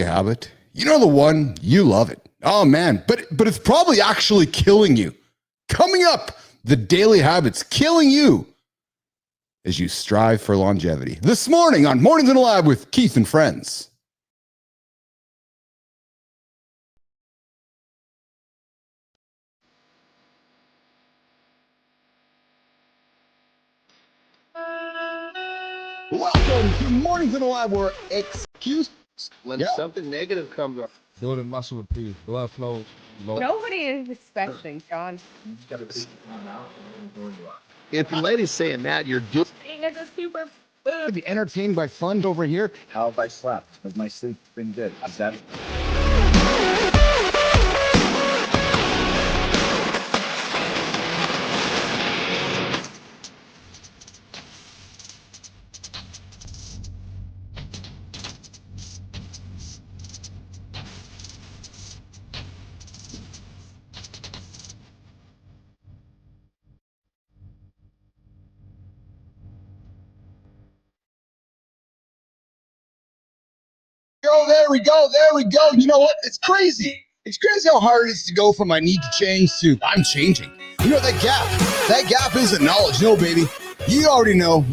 habit. You know the one, you love it. Oh man, but it's probably actually killing you. Coming up, the daily habits killing you as you strive for longevity. This morning on Mornings in the Lab with Keith and Friends. Welcome to Mornings in the Lab, where excuse when something negative comes up. Building muscle with peace. Blood flows. Nobody is expecting, John. If the lady's saying that, you're just be entertained by fun over here. How have I slept? Has my sleep been good? Is that There we go. You know what? It's crazy. It's crazy how hard it is to go from I need to change to I'm changing. You know, that gap isn't knowledge. No, baby. You already know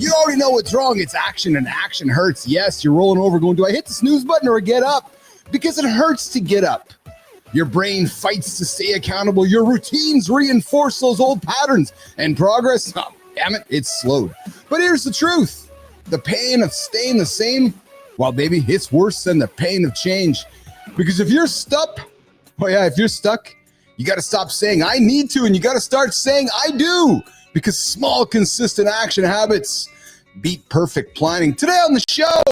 what's wrong. It's action, and action hurts. Yes, you're rolling over going, do I hit the snooze button or get up? Because it hurts to get up. Your brain fights to stay accountable. Your routines reinforce those old patterns, and progress, oh, damn it, it's slowed. But here's the truth. The pain of staying the same, well, baby, it's worse than the pain of change. Because if you're stuck, you got to stop saying I need to, and you got to start saying I do. Because small, consistent action habits beat perfect planning. Today on the show,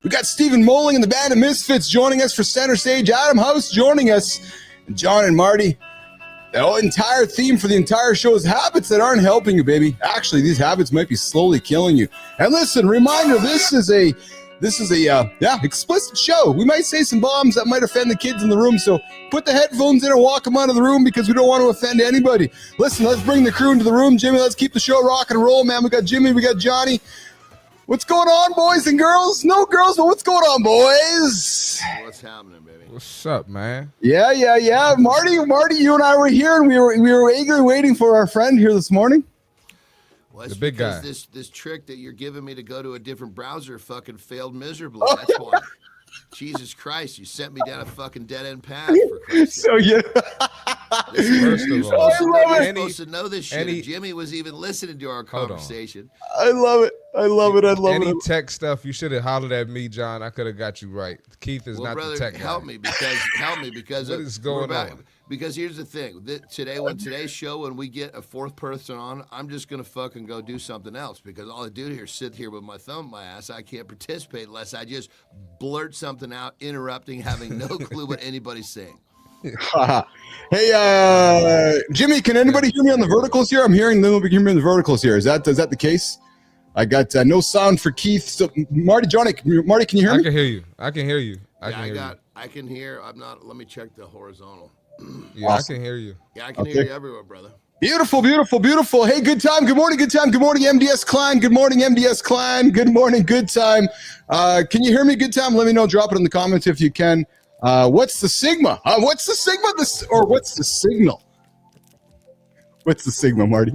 we got Stephen Mouling and the band of Misfits joining us for Center Stage. Adam House joining us. And John and Marty. The entire theme for the entire show is habits that aren't helping you, baby. Actually, these habits might be slowly killing you. And listen, reminder, this is a explicit show. We might say some bombs that might offend the kids in the room, so put the headphones in and walk them out of the room because we don't want to offend anybody. Listen, let's bring the crew into the room. Jimmy, let's keep the show rock and roll, man. We got Jimmy, we got Johnny. What's going on, boys and girls? No girls, but what's going on, boys? What's happening, baby? What's up, man? Yeah. Marty, you and I were here, and we were eagerly waiting for our friend here this morning. Well, the big guy. This trick that you're giving me to go to a different browser fucking failed miserably. That's why. Jesus Christ, you sent me down a fucking dead end path. For Christ's So sake. First of all, You're supposed to know this shit. Jimmy was even listening to our conversation. I love it. Any tech stuff, you should have hollered at me, John. I could have got you right. Keith is not brother, the tech guy. help me because what is going on? Because here's the thing. Today's show, when we get a fourth person on, I'm just going to fucking go do something else because all I do here is sit here with my thumb in my ass. I can't participate unless I just blurt something out, interrupting, having no clue what anybody's saying. Hey, Jimmy, can anybody hear me on the verticals here? I'm hearing nobody hear me on the verticals here. Is that the case? I got no sound for Keith. So, Marty, Johnny, can you hear me? I can hear you. I can hear. I'm not. Let me check the horizontal. Yeah, awesome. I can hear you. Yeah, I can hear you everywhere, brother. Beautiful. Hey, good time. Good morning, MDS Clan. Good morning, MDS Clan. Good morning, good time. Can you hear me? Good time. Let me know. Drop it in the comments if you can. What's the Sigma? What's the Sigma? What's the signal? What's the Sigma, Marty?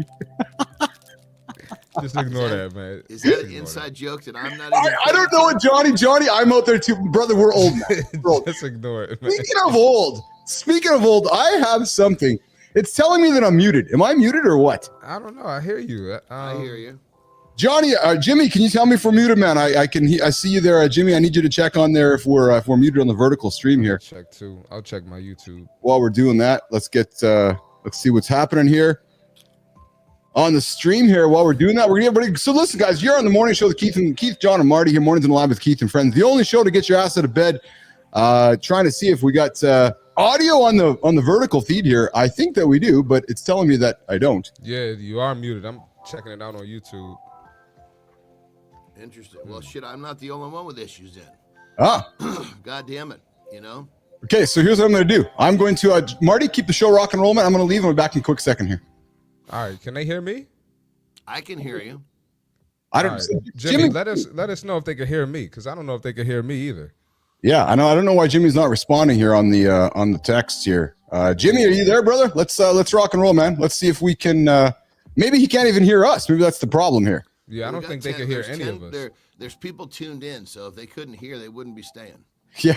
Just ignore that, man. Is that an inside joke that I'm not? I don't know what Johnny. I'm out there too, brother. We're old now. Just ignore it, man. Speaking of old, I have something. It's telling me that I'm muted. Am I muted or what? I don't know. I hear you. I hear you. Johnny, Jimmy, can you tell me if we're muted, man? I see you there, Jimmy. I need you to check on there if we're muted on the vertical stream here. Check too. I'll check my YouTube. While we're doing that, let's see what's happening here on the stream here. While we're doing that, we're gonna get ready. So listen, guys, you're on the morning show with Keith, John, and Marty here. Mornings in the Live with Keith and Friends. The only show to get your ass out of bed. Trying to see if we got audio on the vertical feed here. I think that we do, but it's telling me that I don't. Yeah, you are muted. I'm checking it out on YouTube. Interesting. Well, shit, I'm not the only one with issues then. God damn it, you know? Okay, so here's what I'm going to do. I'm going to, Marty, keep the show rock and roll, man. I'm going to leave. I'll be back in a quick second here. All right, can they hear me? I can hear you. I don't. Right. Jimmy, let us know if they can hear me, because I don't know if they can hear me either. Yeah, I know. I don't know why Jimmy's not responding here on the text here. Jimmy, are you there, brother? Let's rock and roll, man. Let's see if we can. Maybe he can't even hear us. Maybe that's the problem here. Yeah, I don't think they can hear any of us. There's people tuned in, so if they couldn't hear, they wouldn't be staying. Yeah.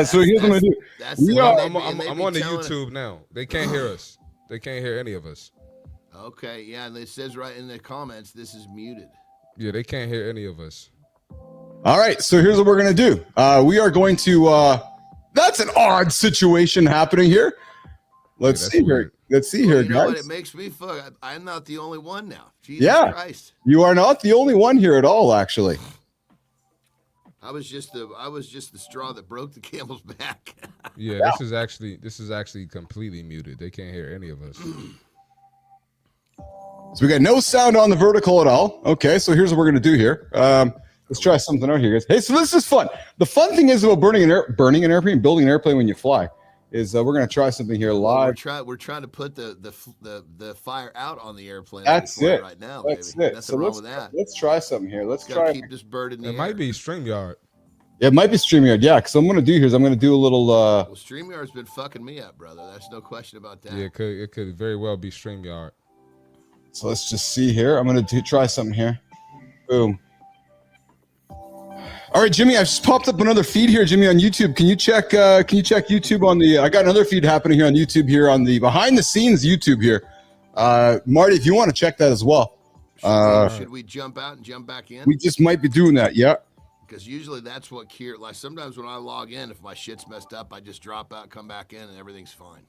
So here's what I'm gonna do. I'm on the YouTube now. They can't hear us. They can't hear any of us. Okay, yeah, and it says right in the comments, this is muted. Yeah, they can't hear any of us. All right, so here's what we're gonna do. We are going to. That's an odd situation happening here. Let's see here. Let's see here, you guys. know what? It makes me fuck. I'm not the only one now. Jesus Christ. You are not the only one here at all, actually. I was just the straw that broke the camel's back. Yeah, this is actually completely muted. They can't hear any of us. So we got no sound on the vertical at all. Okay, so here's what we're gonna do here. Let's try something out here, guys. Hey, so this is fun. The fun thing is about building an airplane when you fly, is we're gonna try something here live. We're trying to put the fire out on the airplane. That's it right now. That's baby. it. Nothing wrong with that. Let's try something here. Let's try. try. Keep this bird in the air. It might be StreamYard. It might be StreamYard. Yeah, because I'm gonna do here is I'm gonna do a little. Well, StreamYard's been fucking me up, brother. There's no question about that. Yeah, it could very well be StreamYard. So let's just see here. I'm gonna try something here. Boom. All right, Jimmy, I've just popped up another feed here, Jimmy, on YouTube. Can you check YouTube on the? I got another feed happening here on YouTube here on the behind the scenes YouTube here. Marty, if you want to check that as well. Should we jump out and jump back in? We just might be doing that. Yeah. Because usually that's what like sometimes when I log in, if my shit's messed up, I just drop out, come back in, and everything's fine.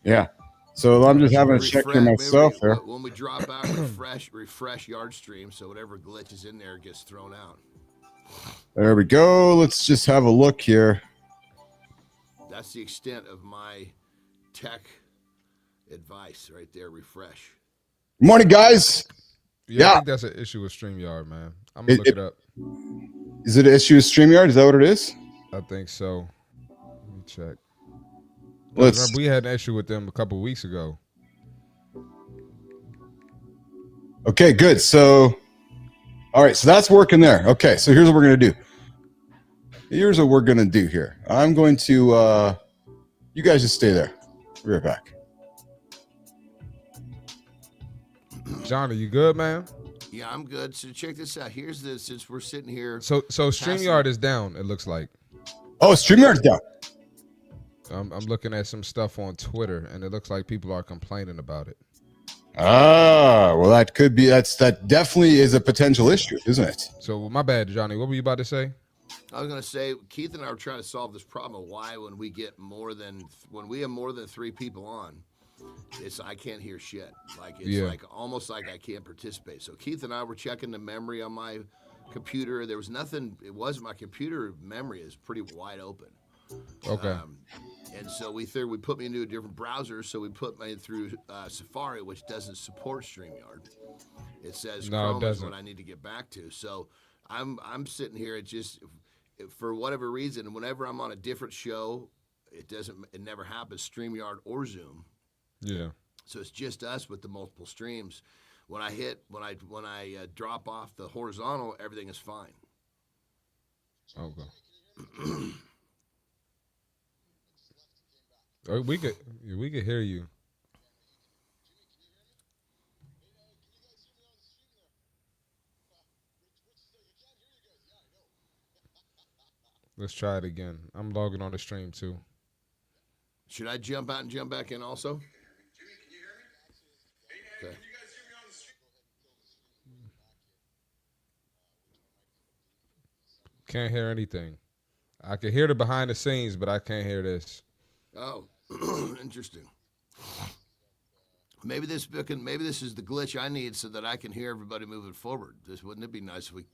Yeah. So I'm just having a check here myself here. When we drop out, refresh yard stream, so whatever glitch is in there gets thrown out. There we go. Let's just have a look here. That's the extent of my tech advice right there. Refresh. Good morning, guys. Yeah, I think that's an issue with StreamYard, man. I'm gonna look it up. Is it an issue with StreamYard? Is that what it is? I think so. Let me check. Remember, we had an issue with them a couple weeks ago. Okay, good. So, all right, so that's working there. Okay, so here's what we're gonna do. Here's what we're gonna do here. I'm going to. You guys just stay there. We'll be right back. John, are you good, man? Yeah, I'm good. So check this out. Here's this. Since we're sitting here. So StreamYard is down. It looks like. Oh, StreamYard's down. I'm looking at some stuff on Twitter, and it looks like people are complaining about it. Ah, well, that could be. That definitely is a potential issue, isn't it? So my bad, Johnny. What were you about to say? I was going to say, Keith and I are trying to solve this problem of why when we have more than 3 people on, I can't hear shit. Like it's like almost like I can't participate. So Keith and I were checking the memory on my computer. There was nothing. It was my computer memory is pretty wide open. Okay. And so we put me into a different browser. So we put me through Safari, which doesn't support StreamYard. It says Chrome is what I need to get back to. So I'm sitting here. It just for whatever reason, whenever I'm on a different show, it never happens. StreamYard or Zoom. Yeah. So it's just us with the multiple streams. When I drop off the horizontal, everything is fine. Okay. We could hear you. Let's try it again. I'm logging on the stream too. Should I jump out and jump back in also? Okay. Can't hear anything. I can hear the behind the scenes, but I can't hear this. Oh, interesting. Maybe this is the glitch I need so that I can hear everybody moving forward. Wouldn't it be nice if we?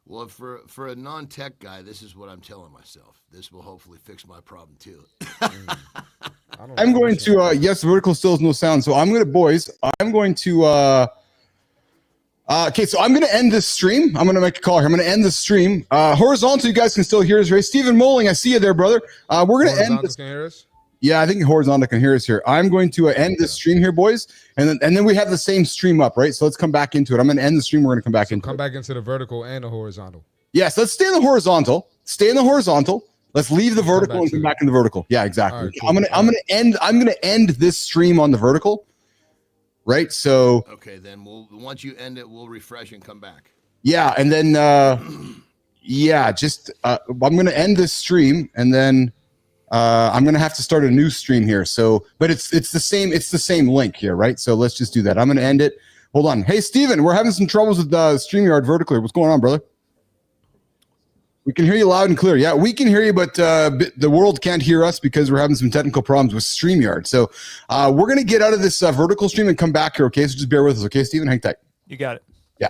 Well, for a non-tech guy, this is what I'm telling myself. This will hopefully fix my problem too. I'm going to yes, vertical still has no sound. So I'm going to okay, so I'm going to end this stream. I'm going to make a call here. I'm going to end the stream. Horizontal, you guys can still hear us, right? Stephen Mouling, I see you there, brother. We're going to end this. Can hear us? Yeah, I think horizontal can hear us here. I'm going to end this stream here, boys, and then we have the same stream up, right? So let's come back into it. I'm going to end the stream. We're going to come back into the vertical and the horizontal. Yes, let's stay in the horizontal. Stay in the horizontal. Let's leave the vertical and come back in the vertical. Yeah, exactly. Right, cool. I'm gonna end this stream on the vertical. Right. So okay, then once you end it, we'll refresh and come back. Yeah, and then I'm gonna end this stream and then I'm gonna have to start a new stream here. So, but it's the same link here, right? So let's just do that. I'm gonna end it. Hold on. Hey, Steven, we're having some troubles with StreamYard vertically. What's going on, brother? We can hear you loud and clear. Yeah, we can hear you, but the world can't hear us because we're having some technical problems with StreamYard. So we're going to get out of this vertical stream and come back here, okay? So just bear with us, okay, Steven? Hang tight. You got it. Yeah.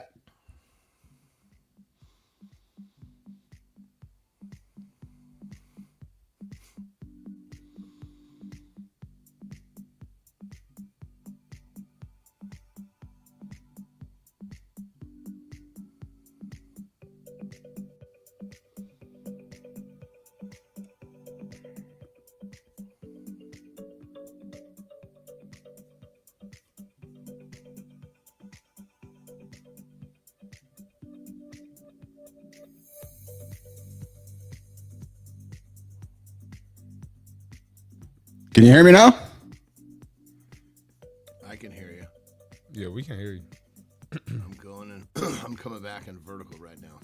Can you hear me now? I can hear you. Yeah, we can hear you. I'm going in. I'm coming back in vertical right now.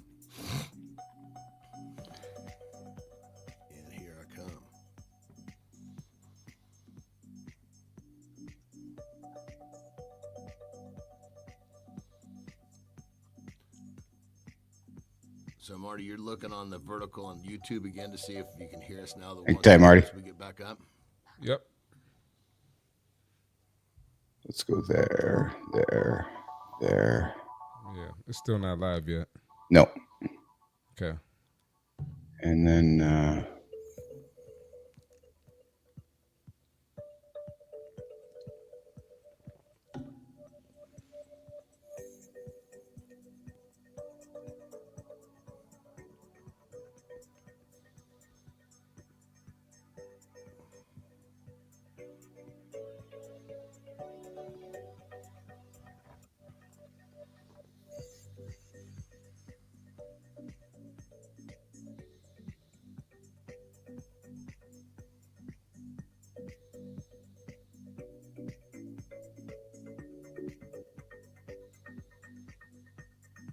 And here I come. So Marty, you're looking on the vertical on YouTube again to see if you can hear us now. Hey, Marty. We get back up. Yep. Let's go there. Yeah, it's still not live yet. No. Okay. And then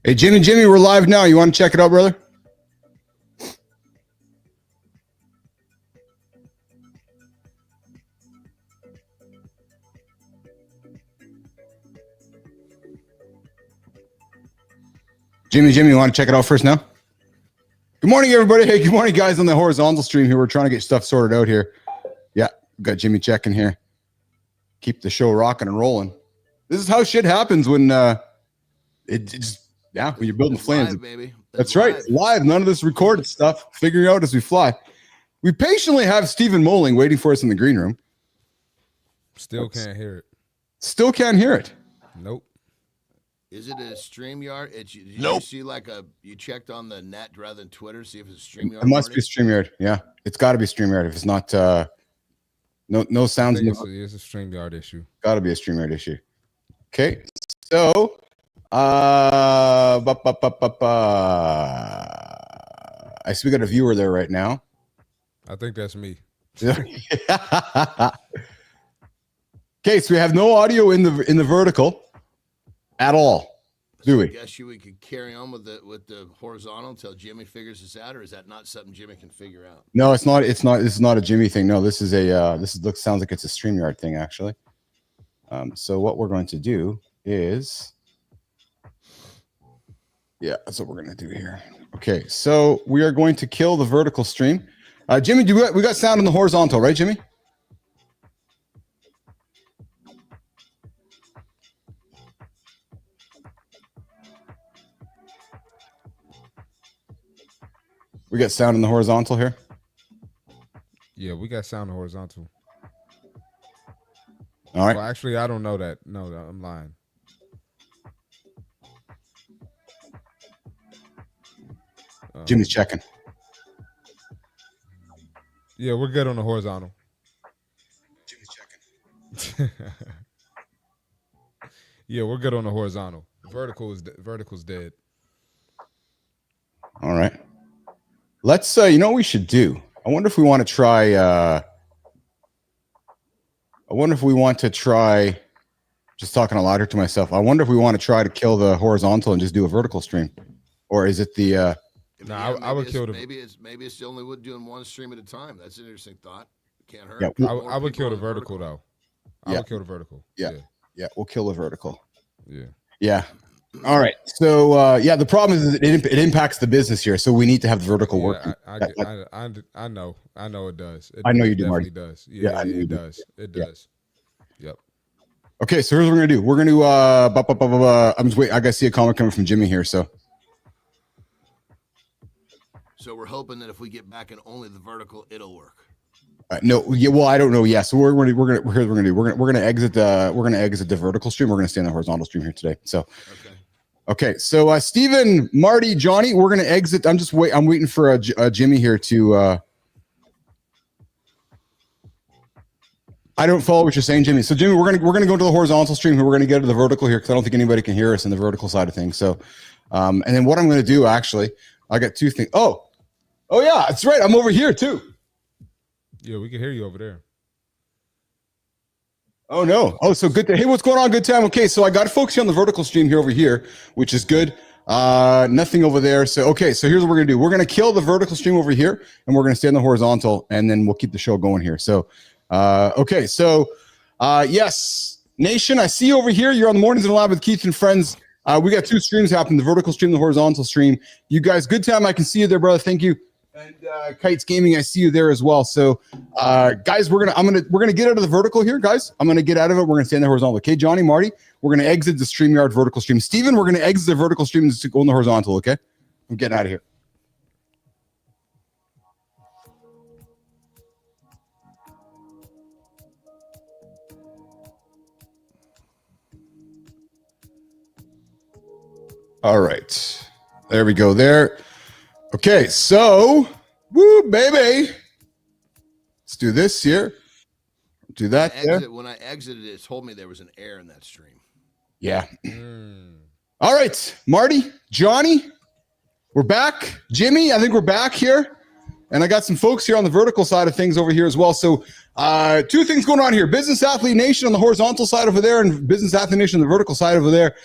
hey, Jimmy, we're live now. You want to check it out, brother? Jimmy, you want to check it out first now? Good morning, everybody. Hey, good morning, guys, on the horizontal stream here. We're trying to get stuff sorted out here. Yeah, we've got Jimmy checking here. Keep the show rocking and rolling. This is how shit happens when when you're building flames. Live, baby. That's right. Live. None of this recorded stuff. Figuring out as we fly. We patiently have Stephen Mouling waiting for us in the green room. Still can't hear it. Still can't hear it. Nope. Is it a StreamYard? Nope. You see you checked on the net rather than Twitter, see if it's StreamYard? It must be StreamYard. Yeah. It's got to be StreamYard. If it's not, no sounds. It's a StreamYard issue. Got to be a StreamYard issue. Okay. So, I see we got a viewer there right now. I think that's me. Okay, so we have no audio in the vertical at all, do we? I guess we could carry on with the horizontal until Jimmy figures this out, or is that not something Jimmy can figure out? No, it's not. This is not a Jimmy thing. No, this is sounds like it's a StreamYard thing actually. So what we're going to do is, yeah, that's what we're going to do here. Okay, so we are going to kill the vertical stream. Jimmy, we got sound on the horizontal, right, Jimmy? We got sound in the horizontal here. Yeah, we got sound horizontal. All right. Well, actually, I don't know that. No, I'm lying. Jimmy's checking. Yeah, we're good on the horizontal. Jimmy's checking. Yeah, we're good on the horizontal. Vertical's dead. All right. Let's you know what we should do? I wonder if we want to try just talking a lot here to myself. I wonder if we want to try to kill the horizontal and just do a vertical stream. Or is it the I would kill the. Maybe it's only doing one stream at a time. That's an interesting thought. Can't hurt. Yeah, I would kill the vertical though. I would kill the vertical. Yeah, we'll kill the vertical. Yeah. All right. So the problem is it impacts the business here. So we need to have the vertical working. I know it does. I know you do, Marty. It does. Yeah, it does. It does. Yep. Okay, so here's what we're gonna do. We're gonna I'm just waiting. I gotta see a comment coming from Jimmy here. So we're hoping that if we get back in only the vertical, it'll work. no, yeah, well, I don't know. Yeah, so we're gonna exit the vertical stream. We're gonna stay on the horizontal stream here today. So okay. So Stephen, Marty, Johnny, we're gonna exit. I'm waiting for Jimmy here to. I don't follow what you're saying, Jimmy. So Jimmy, we're gonna go to the horizontal stream here. We're gonna go to the vertical here because I don't think anybody can hear us in the vertical side of things. So, and then what I'm gonna do actually, I got two things. Oh yeah, that's right. I'm over here too. Yeah, we can hear you over there. Oh no. Oh, so good. Hey, what's going on? Good time. Okay, so I got folks here on the vertical stream here over here, which is good. Nothing over there. So okay, so here's what we're gonna do. We're gonna kill the vertical stream over here, and we're gonna stay on the horizontal, and then we'll keep the show going here. So, okay, so yes, Nation, I see you over here. You're on the Mornings in the Lab with Keith and Friends. We got two streams happening: the vertical stream, the horizontal stream. You guys, good time. I can see you there, brother. Thank you. And Kites Gaming, I see you there as well. So, guys, we're gonna get out of the vertical here, guys. I'm gonna get out of it. We're gonna stay in the horizontal. Okay, Johnny, Marty, we're gonna exit the StreamYard vertical stream. Steven, we're gonna exit the vertical stream and go in the horizontal. Okay, I'm getting out of here. All right, there we go. There. Okay, so, woo, baby. Let's do this here. Do that there. When I exited, it told me there was an error in that stream. Yeah. All right, Marty, Johnny, we're back. Jimmy, I think we're back here. And I got some folks here on the vertical side of things over here as well. So two things going on here. Business Athlete Nation on the horizontal side over there and Business Athlete Nation on the vertical side over there.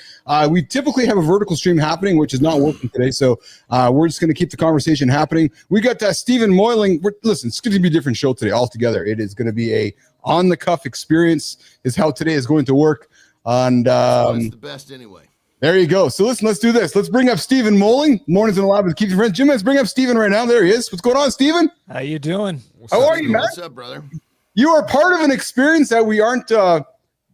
We typically have a vertical stream happening, which is not working today. So we're just going to keep the conversation happening. We got Stephen Mouling. Listen, it's going to be a different show today altogether. It is going to be a on-the-cuff experience is how today is going to work. And it's the best anyway. There you go. So listen, let's do this. Let's bring up Stephen Mouling. Mornings in the Lab with Keith and Friends. Jim, let's bring up Stephen right now. There he is. What's going on, Stephen? How you doing? How are you, man? What's up, brother? You are part of an experience that we aren't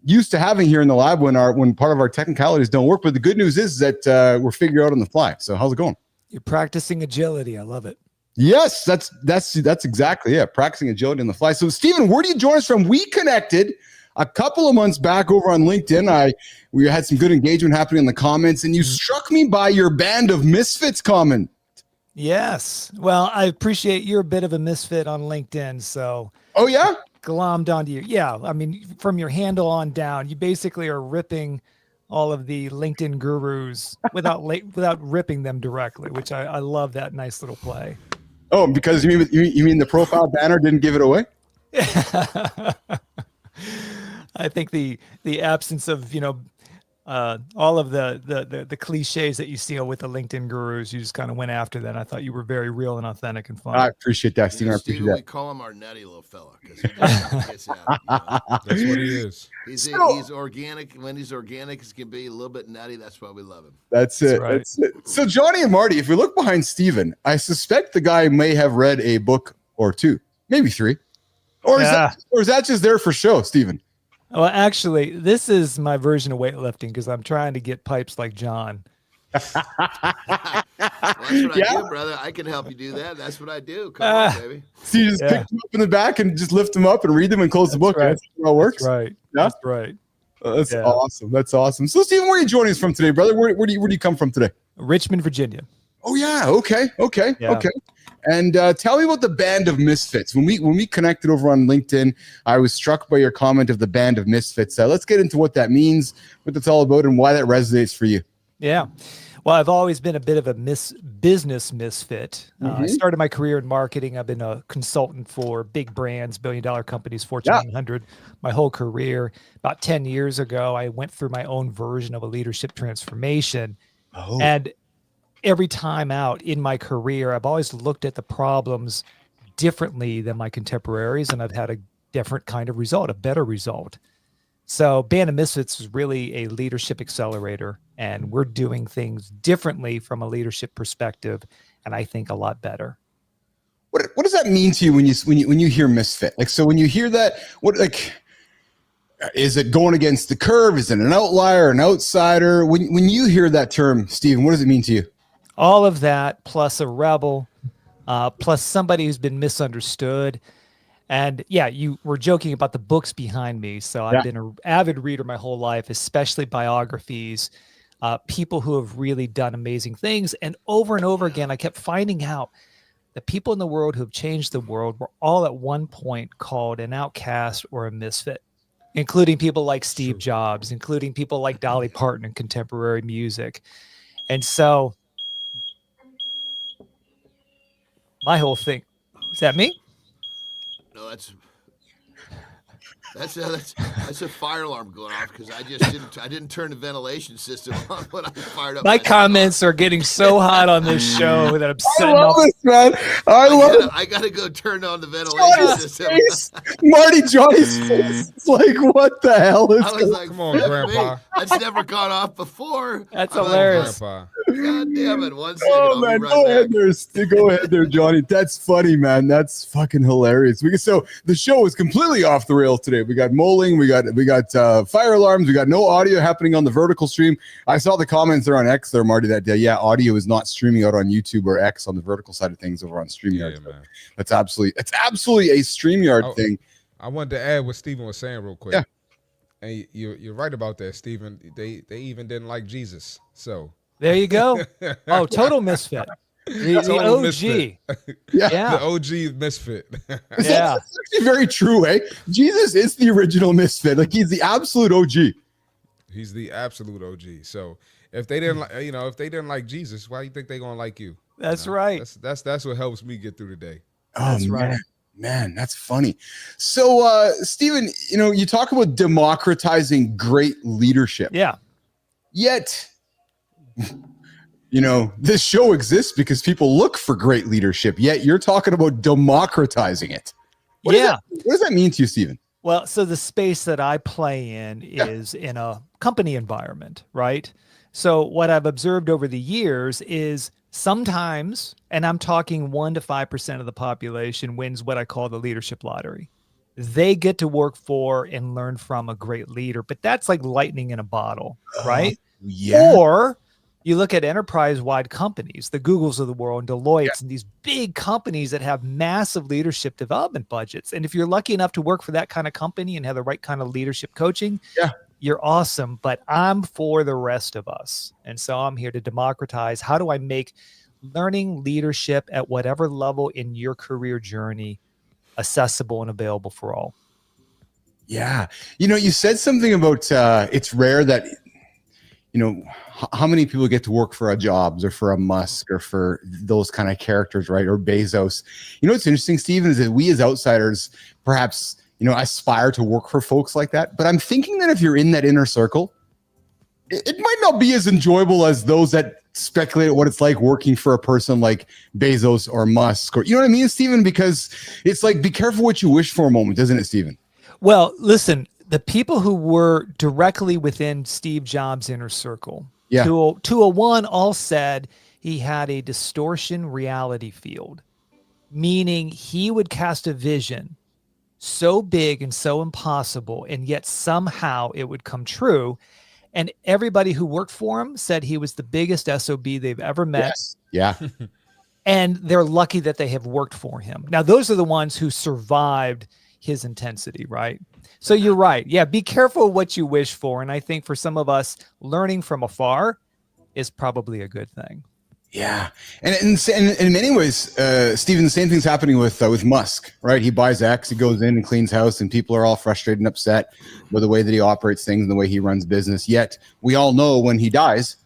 used to having here in the lab when part of our technicalities don't work. But the good news is that we're figuring out on the fly. So how's it going? You're practicing agility. I love it. Yes, that's exactly it. Practicing agility on the fly. So Stephen, where do you join us from? We connected a couple of months back over on LinkedIn. We had some good engagement happening in the comments, and you struck me by your band of Misfits comment. Yes. Well, I appreciate you're a bit of a misfit on LinkedIn. So, oh yeah, glommed onto you. Yeah. I mean, from your handle on down, you basically are ripping all of the LinkedIn gurus without ripping them directly, which I love that nice little play. Oh, because you mean the profile banner didn't give it away? I think the absence of all of the cliches that you see with the LinkedIn gurus, you just kind of went after that. I thought you were very real and authentic and fun. I appreciate that, Steve. I appreciate that. We call him our nutty little fella because he gets out. That's what he is. He's organic. When he's organic, he can be a little bit nutty. That's why we love him. That's it. Right. That's it. So Johnny and Marty, if we look behind Steven, I suspect the guy may have read a book or two, maybe three. Or is that just there for show, Steven? Well, actually, this is my version of weightlifting because I'm trying to get pipes like John. Well, that's what Yeah. I do, brother. I can help you do that. That's what I do. Come on, baby. So you just Yeah. pick them up in the back and just lift them up and read them and close the book. right. That's how it works. That's right. Yeah. That's right. That's Yeah. awesome. That's awesome. So, Stephen, where are you joining us from today, brother? Where do you come from today? Richmond, Virginia. Oh yeah. Okay. Yeah. And tell me about the Band of Misfits. When we connected over on LinkedIn, I was struck by your comment of the Band of Misfits. Let's get into what that means, what that's all about, and why that resonates for you. Yeah. Well, I've always been a bit of a business misfit. I started my career in marketing. I've been a consultant for big brands, billion-dollar companies, Fortune 100, my whole career. About 10 years ago, I went through my own version of a leadership transformation. Oh. And every time out in my career, I've always looked at the problems differently than my contemporaries, and I've had a different kind of result, a better result. So Band of Misfits is really a leadership accelerator, and we're doing things differently from a leadership perspective, and I think a lot better. What does that mean to you when you hear misfit? Like, so when you hear that, what, like, is it going against the curve? Is it an outlier, an outsider? When you hear that term, Stephen, what does it mean to you? All of that, plus a rebel, plus somebody who's been misunderstood. And yeah, you were joking about the books behind me. So I've been an avid reader my whole life, especially biographies, people who have really done amazing things. And over again, I kept finding out that people in the world who have changed the world were all at one point called an outcast or a misfit, including people like Steve Jobs, including people like Dolly Parton in contemporary music. And so my whole thing, is that me? No, that's a fire alarm going off because I didn't turn the ventilation system on when I fired up. My comments are getting so hot on this show that I'm I setting love off. this, man. I gotta go turn on the ventilation Johnny's system. face. Johnny's face. It's like, what the hell is I was like, Come on, "Fuck Grandpa." me. That's never gone off before. That's I'm like, hilarious. Grandpa. God damn it. 1 second. Oh I'll man, be go right ahead back. go ahead there, Johnny. That's funny, man. That's fucking hilarious. So the show is completely off the rails today. We got Mouling, we got fire alarms, we got no audio happening on the vertical stream. I saw the comments there on X there, Marty, that day. Yeah, audio is not streaming out on YouTube or X on the vertical side of things over on StreamYard. Yeah, man. It's absolutely a StreamYard thing. I wanted to add what Stephen was saying real quick. Yeah. And you're right about that, Stephen. They even didn't like Jesus. So There you go. Oh, total misfit. The Total OG. misfit. Yeah. The OG misfit. Yeah. That's actually very true, eh? Jesus is the original misfit. Like, he's the absolute OG. He's the absolute OG. So if they didn't like Jesus, why do you think they're gonna like you? That's right. That's what helps me get through the day. That's right. Man, that's funny. So, Stephen, you talk about democratizing great leadership. Yeah. Yet, this show exists because people look for great leadership. Yet you're talking about democratizing it. What does that mean to you, Stephen? Well, so the space that I play in is in a company environment, right? So what I've observed over the years is sometimes, and I'm talking 1 to 5% of the population wins what I call the leadership lottery. They get to work for and learn from a great leader, but that's like lightning in a bottle, right? Yeah. Or you look at enterprise-wide companies, the Googles of the world, and Deloitte's, and these big companies that have massive leadership development budgets. And if you're lucky enough to work for that kind of company and have the right kind of leadership coaching, you're awesome. But I'm for the rest of us. And so I'm here to democratize. How do I make learning leadership at whatever level in your career journey accessible and available for all? Yeah. You said something about it's rare that how many people get to work for a Jobs or for a Musk or for those kind of characters, right? Or Bezos. What's interesting, Stephen, is that we as outsiders perhaps, aspire to work for folks like that. But I'm thinking that if you're in that inner circle, it might not be as enjoyable as those that speculate what it's like working for a person like Bezos or Musk, or, you know what I mean, Stephen? Because it's like, be careful what you wish for a moment, isn't it, Stephen? Well, listen, the people who were directly within Steve Jobs' inner circle, 201 all said he had a distortion reality field, meaning he would cast a vision so big and so impossible, and yet somehow it would come true. And everybody who worked for him said he was the biggest SOB they've ever met. Yes. Yeah. And they're lucky that they have worked for him. Now, those are the ones who survived his intensity, right? So you're right. Yeah, be careful what you wish for. And I think for some of us, learning from afar is probably a good thing. Yeah, and in many ways, Stephen, the same thing's happening with Musk, right? He buys X, he goes in and cleans house, and people are all frustrated and upset with the way that he operates things and the way he runs business. Yet we all know when he dies,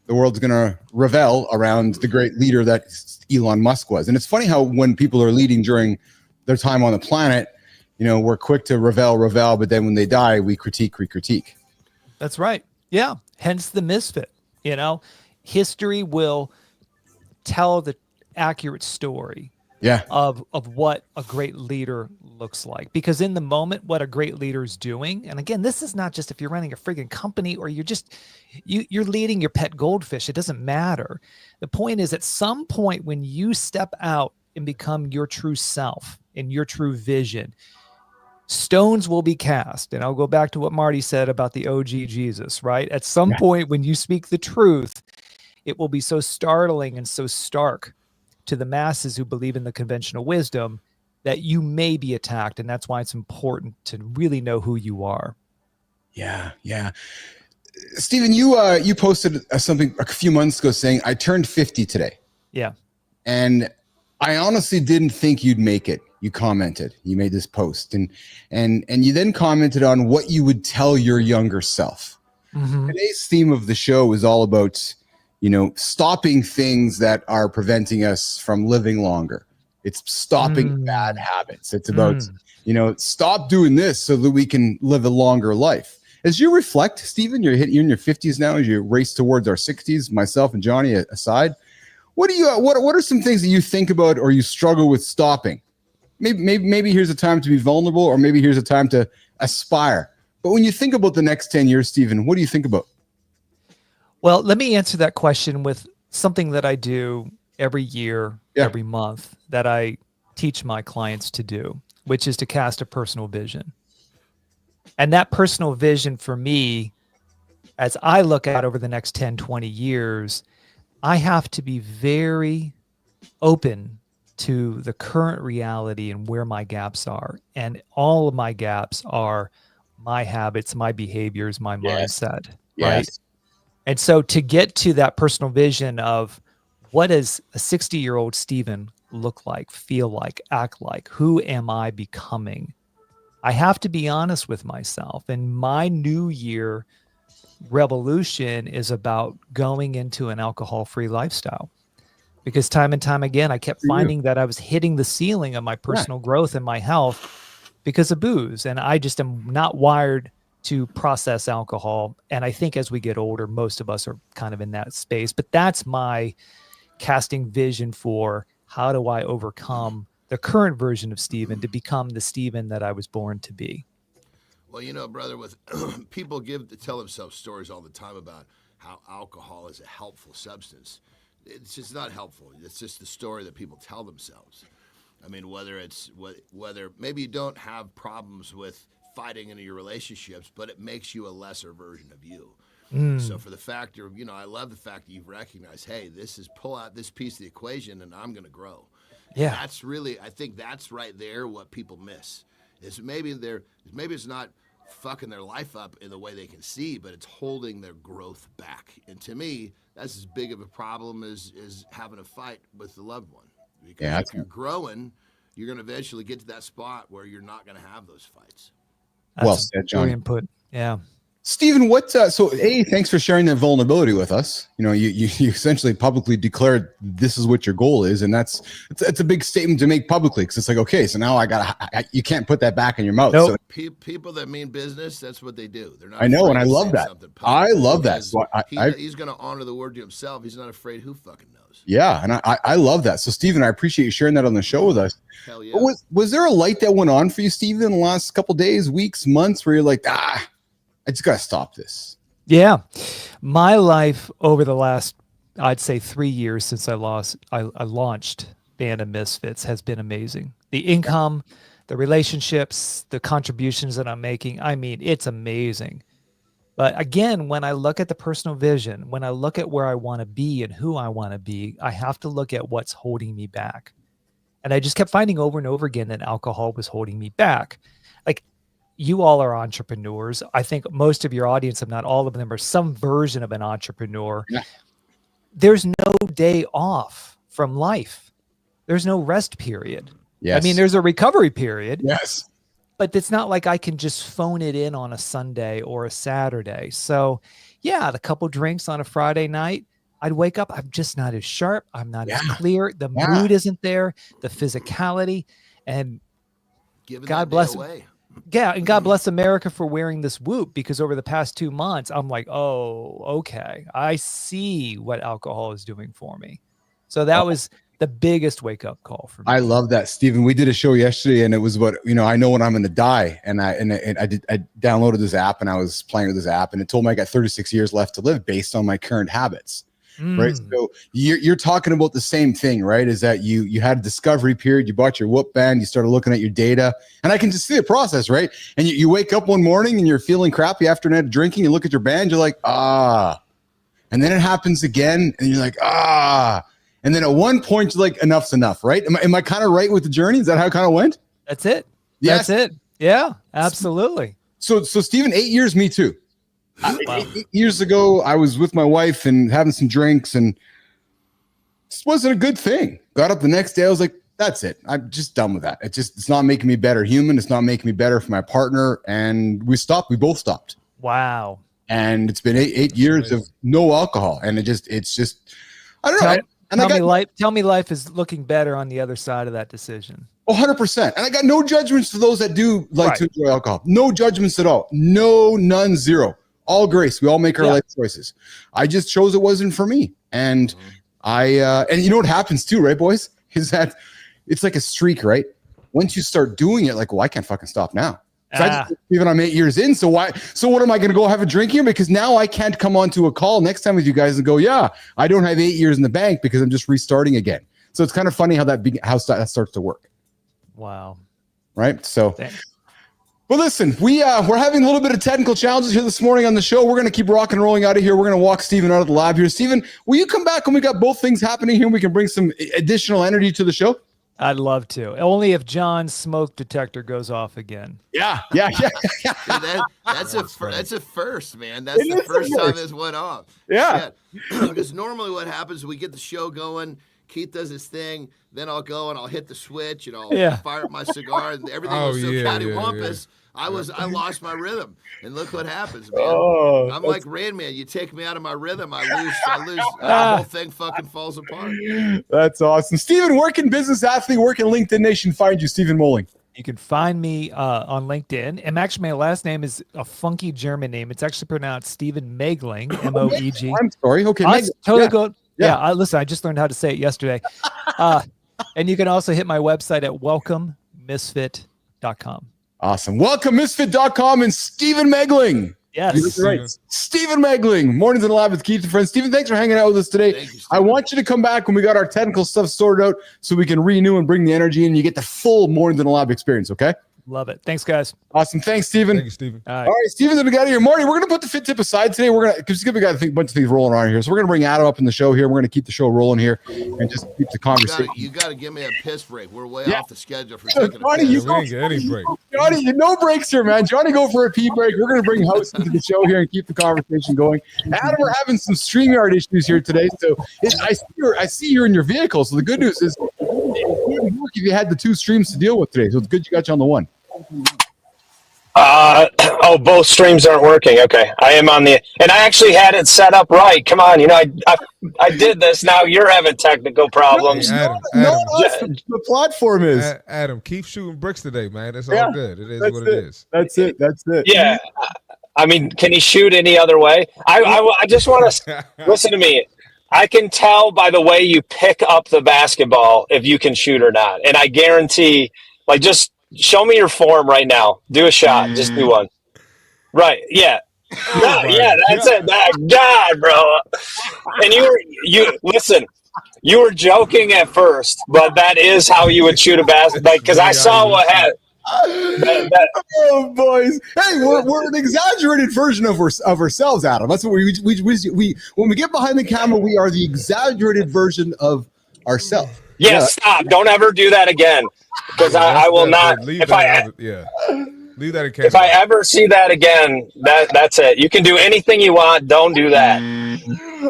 the world's going to revel around the great leader that Elon Musk was. And it's funny how when people are leading during their time on the planet, we're quick to revel, but then when they die, we critique. That's right. Yeah. Hence the misfit. History will tell the accurate story of what a great leader looks like. Because in the moment, what a great leader is doing, and again, this is not just if you're running a friggin' company or you're leading your pet goldfish. It doesn't matter. The point is, at some point when you step out and become your true self and your true vision, stones will be cast. And I'll go back to what Marty said about the OG Jesus, right? At some point when you speak the truth, it will be so startling and so stark to the masses who believe in the conventional wisdom that you may be attacked. And that's why it's important to really know who you are. Yeah. Stephen, you posted something a few months ago saying, I turned 50 today. Yeah. And I honestly didn't think you'd make it. You commented, you made this post, and you then commented on what you would tell your younger self. Mm-hmm. Today's theme of the show is all about stopping things that are preventing us from living longer. It's stopping bad habits. It's about, stop doing this so that we can live a longer life. As you reflect, Stephen, you're in your 50s now, as you race towards our 60s, myself and Johnny aside, what are some things that you think about or you struggle with stopping? Maybe here's a time to be vulnerable, or maybe here's a time to aspire. But when you think about the next 10 years, Stephen, what do you think about? Well, let me answer that question with something that I do every year, every month, that I teach my clients to do, which is to cast a personal vision. And that personal vision for me, as I look out over the next 10, 20 years, I have to be very open to the current reality and where my gaps are. And all of my gaps are my habits, my behaviors, my mindset, right? And so to get to that personal vision of what does a 60-year-old Stephen look like, feel like, act like, who am I becoming? I have to be honest with myself. And my New Year revolution is about going into an alcohol-free lifestyle. Because time and time again, I kept finding that I was hitting the ceiling of my personal growth and my health because of booze. And I just am not wired to process alcohol. And I think as we get older, most of us are kind of in that space. But that's my casting vision for how do I overcome the current version of Stephen to become the Stephen that I was born to be. Well, brother, with people tell themselves stories all the time about how alcohol is a helpful substance. It's just not helpful. It's just the story that people tell themselves. I mean, whether maybe you don't have problems with fighting in your relationships, but it makes you a lesser version of you. So for the factor, I love the fact that you've recognized, hey, pull out this piece of the equation and I'm going to grow. Yeah. And that's really, I think that's right there what people miss. Is maybe it's not fucking their life up in the way they can see, but it's holding their growth back. And to me, that's as big of a problem as having a fight with the loved one. Because if you're growing, you're going to eventually get to that spot where you're not going to have those fights. Well said, John. Input. Yeah. Stephen, thanks for sharing that vulnerability with us. You essentially publicly declared this is what your goal is, and it's a big statement to make publicly, because it's like, okay, so now you can't put that back in your mouth. Nope. So, people that mean business, that's what they do. They're not. I know, and I love that. I love that. So he's going to honor the word to himself. He's not afraid. Who fucking knows? Yeah, and I love that. So, Stephen, I appreciate you sharing that on the show with us. Hell yeah. But was there a light that went on for you, Stephen, in the last couple days, weeks, months, where you're like, I just got to stop this? Yeah. My life over the last, I'd say 3 years since I launched Banter Misfits has been amazing. The income, the relationships, the contributions that I'm making. I mean, it's amazing. But again, when I look at the personal vision, when I look at where I want to be and who I want to be, I have to look at what's holding me back. And I just kept finding over and over again that alcohol was holding me back. Like, you all are entrepreneurs. I think most of your audience, if not all of them, are some version of an entrepreneur. Yeah. There's no day off from life. There's no rest period. Yes. I mean, there's a recovery period. Yes. But it's not like I can just phone it in on a Sunday or a Saturday. So yeah, the couple drinks on a Friday night, I'd wake up, I'm just not as sharp. I'm not as clear. The mood isn't there, the physicality. And God bless. Yeah, and God bless America for wearing this Whoop, because over the past 2 months, I'm like, oh, okay. I see what alcohol is doing for me. So that was the biggest wake-up call for me. I love that, Stephen. We did a show yesterday, and it was what, I know when I'm going to die, and I downloaded this app, and I was playing with this app, and it told me I got 36 years left to live based on my current habits. Right. So you're talking about the same thing, right? Is that you had a discovery period, you bought your Whoop band, you started looking at your data, and I can just see the process, right? And you wake up one morning and you're feeling crappy after a night of drinking, you look at your band, you're like, and then it happens again, and you're like, and then at one point you're like, enough's enough, right? Am I kind of right with the journey? Is that how it kind of went? That's it. Yes. That's it. Yeah, absolutely. So Stephen, 8 years, me too. Wow. 8 years ago, I was with my wife and having some drinks, and this wasn't a good thing. Got up the next day, I was like, that's it. I'm just done with that. It's not making me better human. It's not making me better for my partner. And we stopped. We both stopped. Wow. And it's been eight years of no alcohol. And it's just, I don't know. Tell me life is looking better on the other side of that decision. 100%. And I got no judgments to those that do like to enjoy alcohol. No judgments at all. No, none, zero. All grace. We all make our life choices. I just chose it wasn't for me. And and you know what happens too, right, boys? Is that it's like a streak, right? Once you start doing it, like, well, I can't fucking stop now. Even I'm 8 years in. So what am I going to go have a drink here? Because now I can't come onto a call next time with you guys and go, yeah, I don't have 8 years in the bank because I'm just restarting again. So it's kind of funny how that starts to work. Wow. Right. So, well, listen, we're having a little bit of technical challenges here this morning on the show. We're going to keep rocking and rolling out of here. We're going to walk Stephen out of the lab here. Stephen, will you come back when we got both things happening here and we can bring some additional energy to the show? I'd love to. Only if John's smoke detector goes off again. Yeah. Dude, that's a first, man. That's the first time this went off. Yeah. Because normally what happens, we get the show going, Keith does his thing, then I'll go and I'll hit the switch and I'll fire up my cigar and everything was so cattywampus. I lost my rhythm, and look what happens, man. I'm like Rain Man. You take me out of my rhythm, I lose. The whole thing fucking falls apart. That's awesome, Stephen. Where can business athlete, where can LinkedIn Nation find you, Stephen Mouling? You can find me on LinkedIn. And actually, my last name is a funky German name. It's actually pronounced Stephen Megling, M-O-E-G. I'm sorry. Okay, totally good. Yeah. Listen, I just learned how to say it yesterday. And you can also hit my website at welcomemisfit.com. Awesome. WelcomeMisfit.com and Stephen Megling. Yes. Right. Stephen Megling. Mornings in the lab with Keith and friends. Stephen, thanks for hanging out with us today. You, I want you to come back when we got our technical stuff sorted out so we can renew and bring the energy in and you get the full Mornings in the lab experience, okay? Love it. Thanks, guys. Awesome. Thanks, Stephen. Thank you, Stephen. All right, Stephen's gonna get out of here. Marty, we're gonna put the fit tip aside today. Because we got a bunch of things rolling around here. So we're gonna bring Adam up in the show here. We're gonna keep the show rolling here and just keep the conversation. You gotta give me a piss break. We're way off the schedule for taking a Johnny, piss. We didn't get any break. Johnny, no breaks here, man. Johnny, go for a pee break. We're gonna bring house into the show here and keep the conversation going. Adam, we're having some StreamYard issues here today. So I see you're in your vehicle. So the good news is it wouldn't work if you had the two streams to deal with today. So it's good you got you on the one. Both streams aren't working. Okay, I am on and I actually had it set up right. Come on, I did this. Now you're having technical problems. Hey, Adam, The platform is. Adam, keep shooting bricks today, man. That's all good. It is what it is. That's it. Yeah, I mean, can he shoot any other way? I just want to listen to me. I can tell by the way you pick up the basketball if you can shoot or not, and I guarantee, just show me your form right now. Do a shot. Just do one. Right. Yeah. That's it. God, bro. And you listen, you were joking at first, but that is how you would shoot a basketball. Because I saw what happened. Oh, boys. Hey, we're an exaggerated version of ourselves, Adam. That's what we when we get behind the camera, we are the exaggerated version of ourselves. Yeah, stop. Don't ever do that again. Because Yeah, I will not. leave If that I out of- yeah. Leave that in camera. if I ever see that again, that's it. You can do anything you want. Don't do that.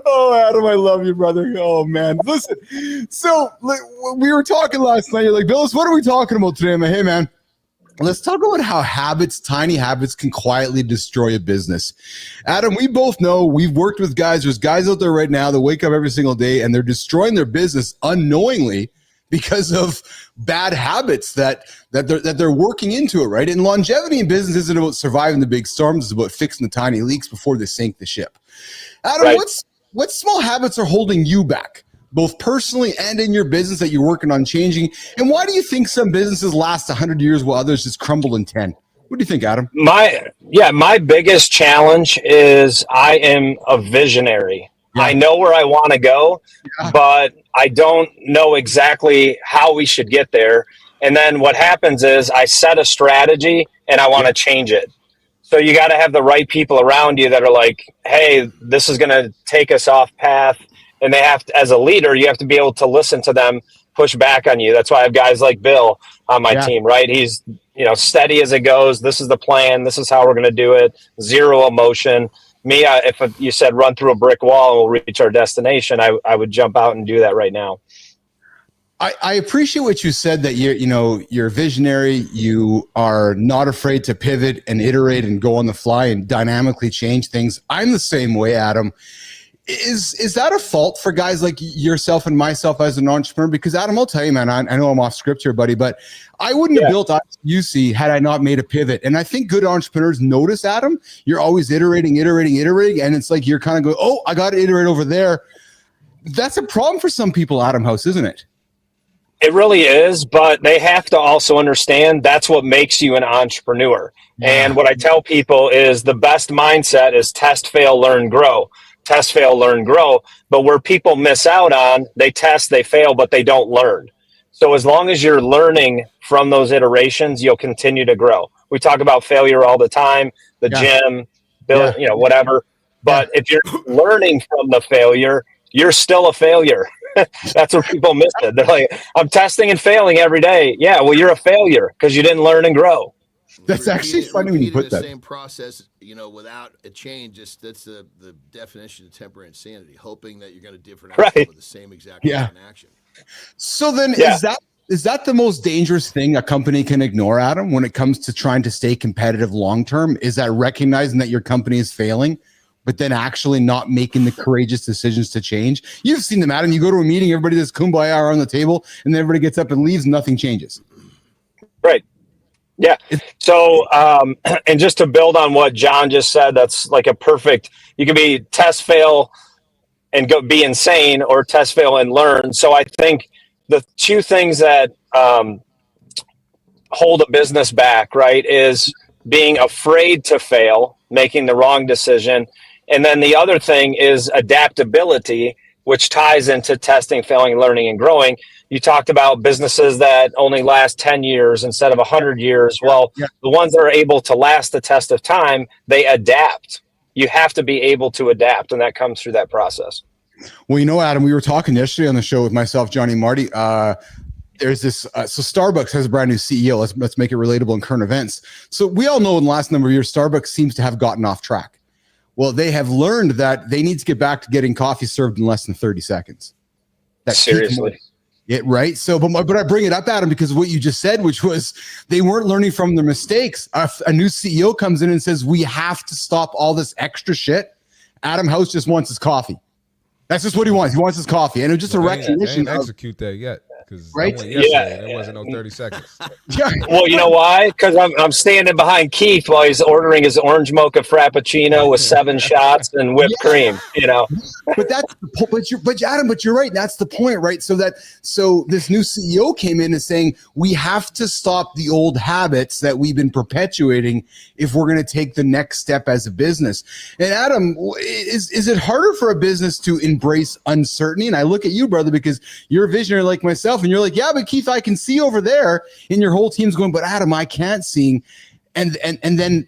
Oh, Adam, I love you, brother. Oh, man. Listen, so we were talking last night. You're like, Bilous, what are we talking about today? I'm like, hey, man, let's talk about how tiny habits can quietly destroy a business. Adam, we both know, we've worked with guys. There's guys out there right now that wake up every single day and they're destroying their business unknowingly because of bad habits that they're working into it, right? And longevity in business isn't about surviving the big storms. It's about fixing the tiny leaks before they sink the ship. Adam, Right. what small habits are holding you back, both personally and in your business, that you're working on changing? And why do you think some businesses last 100 years while others just crumble in 10? What do you think, Adam? My biggest challenge is I am a visionary. Yeah. I know where I want to go, but I don't know exactly how we should get there. And then what happens is I set a strategy and I want to change it. So you got to have the right people around you that are like, hey, this is going to take us off path. And they have to, as a leader, you have to be able to listen to them, push back on you. That's why I have guys like Bill on my team, right? He's, steady as it goes. This is the plan. This is how we're going to do it. Zero emotion. Me, if you said run through a brick wall and we'll reach our destination, I would jump out and do that right now. I appreciate what you said, that you're a visionary. You are not afraid to pivot and iterate and go on the fly and dynamically change things. I'm the same way, Adam. Is that a fault for guys like yourself and myself as an entrepreneur? Because Adam, I'll tell you, man, I know I'm off script here, buddy, but I wouldn't have built UC had I not made a pivot. And I think good entrepreneurs notice, Adam, you're always iterating. And it's like, you're kind of going, oh, I got to iterate over there. That's a problem for some people, Adam House, isn't it? It really is, but they have to also understand that's what makes you an entrepreneur. Yeah. And what I tell people is the best mindset is test, fail, learn, grow. Test, fail, learn, grow. But where people miss out on, they test, they fail, but they don't learn. So as long as you're learning from those iterations, you'll continue to grow. We talk about failure all the time, the gym, whatever. But if you're learning from the failure, you're still a failure. That's where people miss it. They're like, I'm testing and failing every day. Yeah, well, you're a failure because you didn't learn and grow. That's actually funny when you put that. Same process, without a change. That's the definition of temporary insanity. Hoping that you're going to different outcome with the same exact action. So then, is that the most dangerous thing a company can ignore, Adam, when it comes to trying to stay competitive long term? Is that recognizing that your company is failing, but then actually not making the courageous decisions to change? You've seen them, Adam. You go to a meeting, everybody does kumbaya on the table, and then everybody gets up and leaves, and nothing changes. Right. Yeah. So, and just to build on what Jon just said, that's like a perfect, you can be test, fail, and go be insane, or test, fail, and learn. So I think the two things that hold a business back, right, is being afraid to fail, making the wrong decision. And then the other thing is adaptability, which ties into testing, failing, learning, and growing. You talked about businesses that only last 10 years instead of 100 years. Well, the ones that are able to last the test of time, they adapt. You have to be able to adapt, and that comes through that process. Well, Adam, we were talking yesterday on the show with myself, Johnny, Marty. There's this, so Starbucks has a brand new CEO. Let's make it relatable in current events. So we all know in the last number of years, Starbucks seems to have gotten off track. Well, they have learned that they need to get back to getting coffee served in less than 30 seconds. Seriously. Right. So, but I bring it up, Adam, because of what you just said, which was they weren't learning from their mistakes. A new CEO comes in and says, we have to stop all this extra shit. Adam House just wants his coffee. That's just what he wants. He wants his coffee. And it was just a recognition. They ain't execute that yet. Right? There wasn't no 30 seconds. Well, you know why? Because I'm standing behind Keith while he's ordering his orange mocha frappuccino with 7 shots and whipped cream. But Adam, you're right. That's the point, right? So this new CEO came in and saying we have to stop the old habits that we've been perpetuating if we're going to take the next step as a business. And Adam, is it harder for a business to embrace uncertainty? And I look at you, brother, because you're a visionary like myself. yourself. And you're like, yeah, but Keith, I can see over there. And your whole team's going, but Adam, I can't see. And then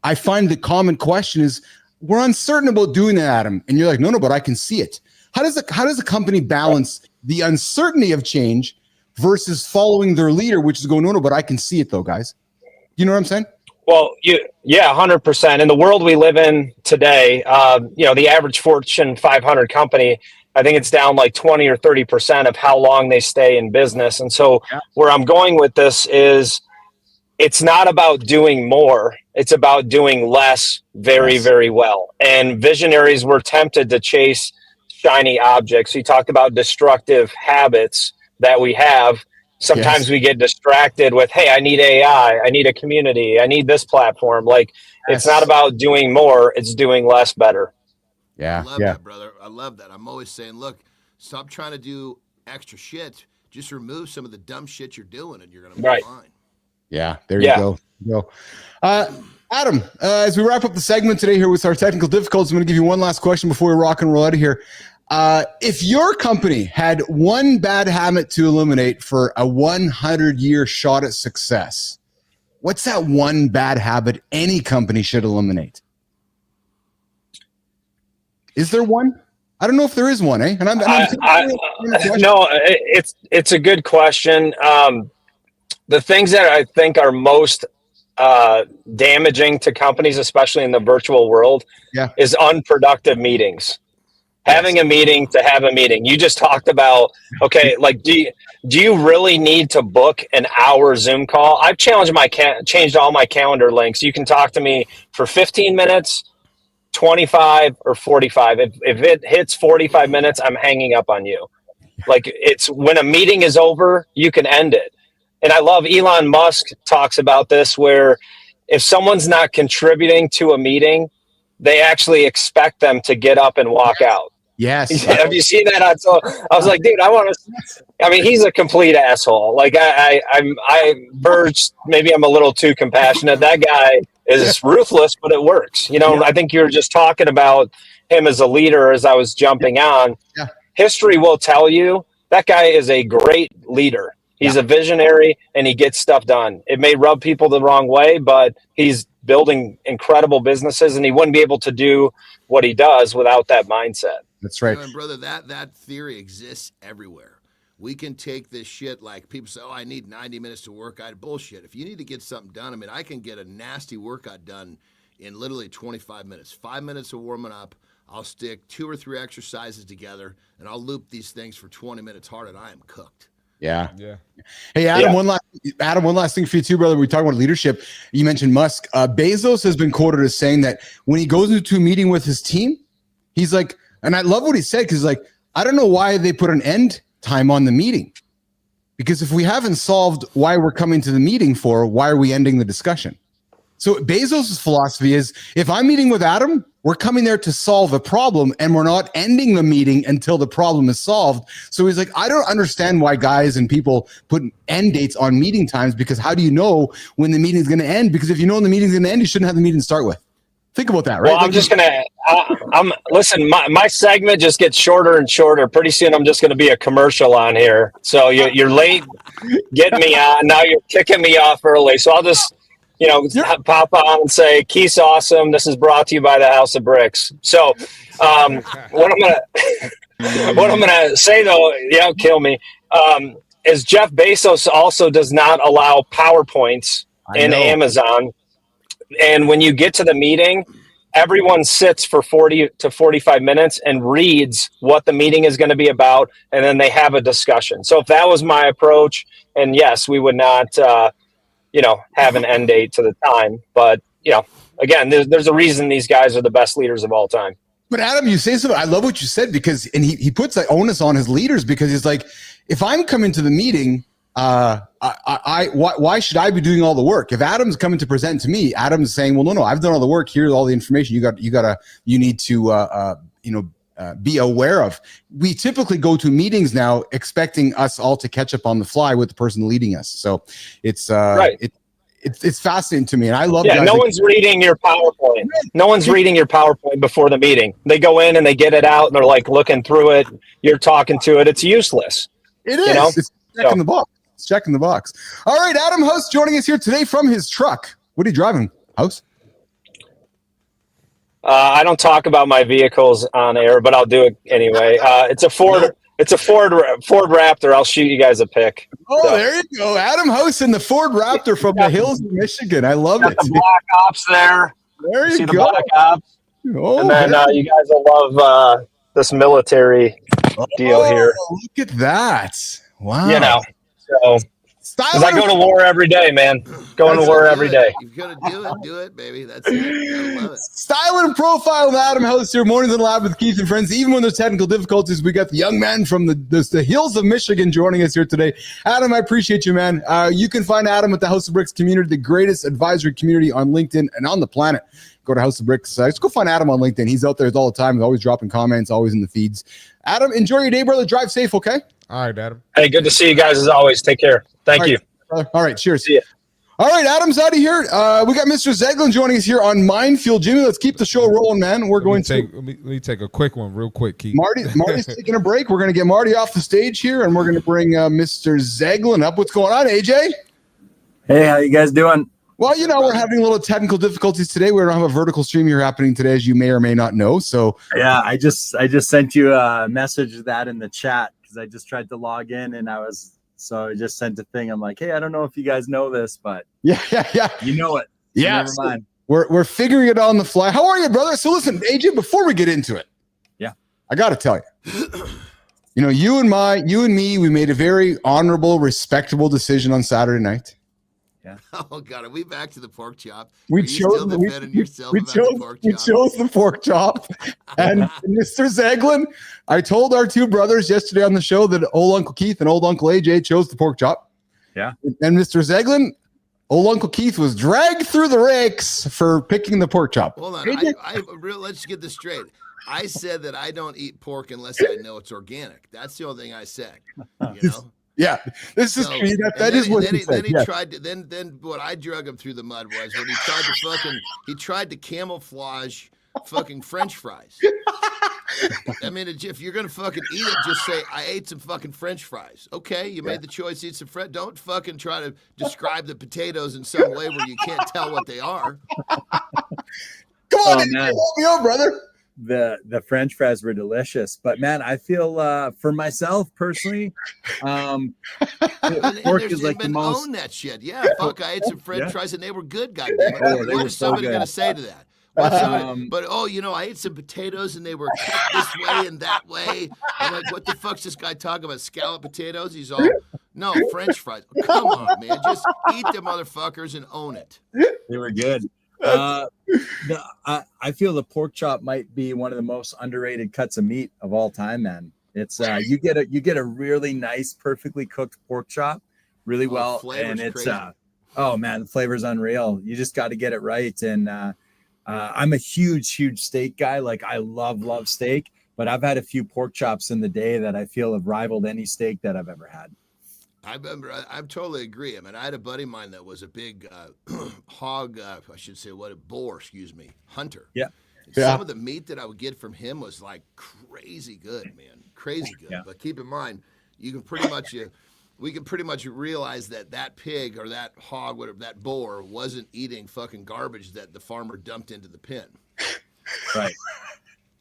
I find the common question is, we're uncertain about doing that, Adam. And you're like, no, but I can see it. How does a company balance the uncertainty of change versus following their leader, which is going, no, but I can see it though, guys. You know what I'm saying? Well, 100%. In the world we live in today, the average Fortune 500 company, I think it's down like 20 or 30% of how long they stay in business. And so where I'm going with this is, it's not about doing more. It's about doing less very, very well. And visionaries were tempted to chase shiny objects. You talked about destructive habits that we have. Sometimes we get distracted with, hey, I need AI. I need a community. I need this platform. Like, it's not about doing more. It's doing less better. Yeah. I love that, brother. I love that. I'm always saying, look, stop trying to do extra shit. Just remove some of the dumb shit you're doing and you're going to be fine. Yeah, there you go. Adam, as we wrap up the segment today here with our technical difficulties, I'm going to give you one last question before we rock and roll out of here. If your company had one bad habit to eliminate for a 100-year shot at success, what's that one bad habit any company should eliminate? Is there one? I don't know if there is one, eh? And no, it's a good question. The things that I think are most damaging to companies, especially in the virtual world, is unproductive meetings. Having a meeting to have a meeting. You just talked about, okay, like, do you really need to book an hour Zoom call? I've changed all my calendar links. You can talk to me for 15 minutes, 25 or 45. If it hits 45 minutes, I'm hanging up on you. Like, it's when a meeting is over, you can end it. And I love Elon Musk talks about this, where if someone's not contributing to a meeting, they actually expect them to get up and walk out. Yes. Have you seen that? I was like, dude, he's a complete asshole. Like I verge, maybe I'm a little too compassionate. That guy is ruthless, but it works. I think you were just talking about him as a leader as I was jumping on. Yeah. History will tell you that guy is a great leader. He's a visionary and he gets stuff done. It may rub people the wrong way, but he's building incredible businesses and he wouldn't be able to do what he does without that mindset. That's right. And brother, that theory exists everywhere. We can take this shit, like people say, oh, I need 90 minutes to work out. Bullshit. If you need to get something done, I can get a nasty workout done in literally 25 minutes. 5 minutes of warming up. I'll stick 2 or 3 exercises together and I'll loop these things for 20 minutes hard and I am cooked. Yeah. Hey, Adam, one last thing for you too, brother. We talk about leadership. You mentioned Musk. Bezos has been quoted as saying that when he goes into a meeting with his team, he's like, and I love what he said, because like, I don't know why they put an end time on the meeting. Because if we haven't solved why we're coming to the meeting for, why are we ending the discussion? So Bezos' philosophy is, if I'm meeting with Adam, we're coming there to solve a problem and we're not ending the meeting until the problem is solved. So he's like, I don't understand why guys and people put end dates on meeting times, because how do you know when the meeting is going to end? Because if you know when the meeting is going to end, you shouldn't have the meeting to start with. Think about that, right? Well, I'm just going to, listen, my segment just gets shorter and shorter. Pretty soon I'm just going to be a commercial on here. So you're late getting me on. Now you're kicking me off early. So I'll just, pop on and say, Keith's awesome. This is brought to you by the House of Bricks. So what I'm gonna say though, kill me, is Jeff Bezos also does not allow PowerPoints in Amazon. And when you get to the meeting, everyone sits for 40 to 45 minutes and reads what the meeting is going to be about, and then they have a discussion. So if that was my approach, and yes, we would not have an end date to the time. But, again, there's a reason these guys are the best leaders of all time. But Adam, you say something. I love what you said, because, and he puts the onus on his leaders, because he's like, if I'm coming to the meeting, why should I be doing all the work? If Adam's coming to present to me, Adam's saying, well, no, I've done all the work. Here's all the information you need to, be aware of. We typically go to meetings now expecting us all to catch up on the fly with the person leading us. So it's right. It's fascinating to me, and I love. Yeah, no one's reading your PowerPoint. No one's reading your PowerPoint before the meeting. They go in and they get it out, and they're like looking through it. You're talking to it. It's useless. It is. checking the box. It's checking the box. All right, Adam House joining us here today from his truck. What are you driving, House? I don't talk about my vehicles on air, but I'll do it anyway. It's a Ford. It's a Ford Raptor. I'll shoot you guys a pic. Oh, So. there you go. Adam House in the Ford Raptor from the hills of Michigan. I love it. The Black Ops there. There you See go. the Black Ops. Oh, And then you guys will love this military deal here. Look at that. Wow. You know, so because I go to war every day, man. Going to war every day. You've got to do it, baby. That's it. I love it. Style and profile of Adam House here, Mornings in the Lab with Keith and friends. Even when there's technical difficulties, we got the young man from the hills of Michigan joining us here today. Adam, I appreciate you, man. You can find Adam at the House of Bricks community, the greatest advisory community on LinkedIn and on the planet. Go to House of Bricks. Just go find Adam on LinkedIn. He's out there all the time. He's always dropping comments, always in the feeds. Adam, enjoy your day, brother. Drive safe, okay? All right, Adam. Hey, good to see you guys as always. Take care. Thank you. All right, cheers. See ya. All right, Adam's out of here. We got Mr. Zeglin joining us here on Minefield. Jimmy, let's keep the show rolling, man. We're going to let me take a quick one real quick, Keith. Marty's taking a break. We're going to get Marty off the stage here, and we're going to bring Mr. Zeglin up. What's going on, AJ? Hey, how you guys doing? Well, you know, we're having a little technical difficulties today. We don't have a vertical stream here happening today, as you may or may not know. So Yeah, I just sent you a message that in the chat because I just tried to log in and I just sent a thing. I'm like, hey, I don't know if you guys know this, but yeah. you know it. So Yeah. never mind. We're figuring it out on the fly. How are you, brother? So listen, AJ, before we get into it, Yeah, I got to tell you, you know, you and me, we made a very honorable, respectable decision on Saturday night. Oh God, are we back to the pork chop? We Are you still defending yourself about the pork we chop? chose the pork chop. And Mr. Zeglin, I told our two brothers yesterday on the show that old Uncle Keith and old Uncle AJ chose the pork chop. Yeah. And Mr. Zeglin, old Uncle Keith was dragged through the rakes for picking the pork chop. Hold on, AJ? let's get this straight. I said that I don't eat pork unless I know it's organic. That's the only thing I said. You know. Yeah, this is So, that is what he said. Then he Yes. tried to then what I drug him through the mud was when he tried to camouflage fucking French fries. I mean, if you're gonna fucking eat it, just say I ate some fucking French fries. Okay, you made the choice to eat some French. Don't fucking try to describe the potatoes in some way where you can't tell what they are. Come on, AJ, man. help me out, brother. The French fries were delicious, but man, I feel for myself personally, pork is like the most. Own that shit. Yeah, fuck. I ate some French fries and they were good. Goddamn it. Oh, they What were is so somebody good. gonna say to that? I ate some potatoes and they were cooked this way and that way. I'm like, what the fuck's this guy talking about? Scallop potatoes? He's all, no, French fries. Come on, man. Just eat the motherfuckers and own it. They were good. I feel the pork chop might be one of the most underrated cuts of meat of all time, man. It's you get a really nice, perfectly cooked pork chop really well, and it's crazy. Oh man, the flavor's unreal. You just got to get it right. And I'm a huge steak guy. Like I love steak, but I've had a few pork chops in the day that I feel have rivaled any steak that I've ever had. I totally agree. I mean, I had a buddy of mine that was a big hog, boar, hunter. Yeah. Some of the meat that I would get from him was like crazy good, man. Crazy good. Yeah. But keep in mind, we can pretty much realize that pig or that hog, whatever, that boar wasn't eating fucking garbage that the farmer dumped into the pen. Right.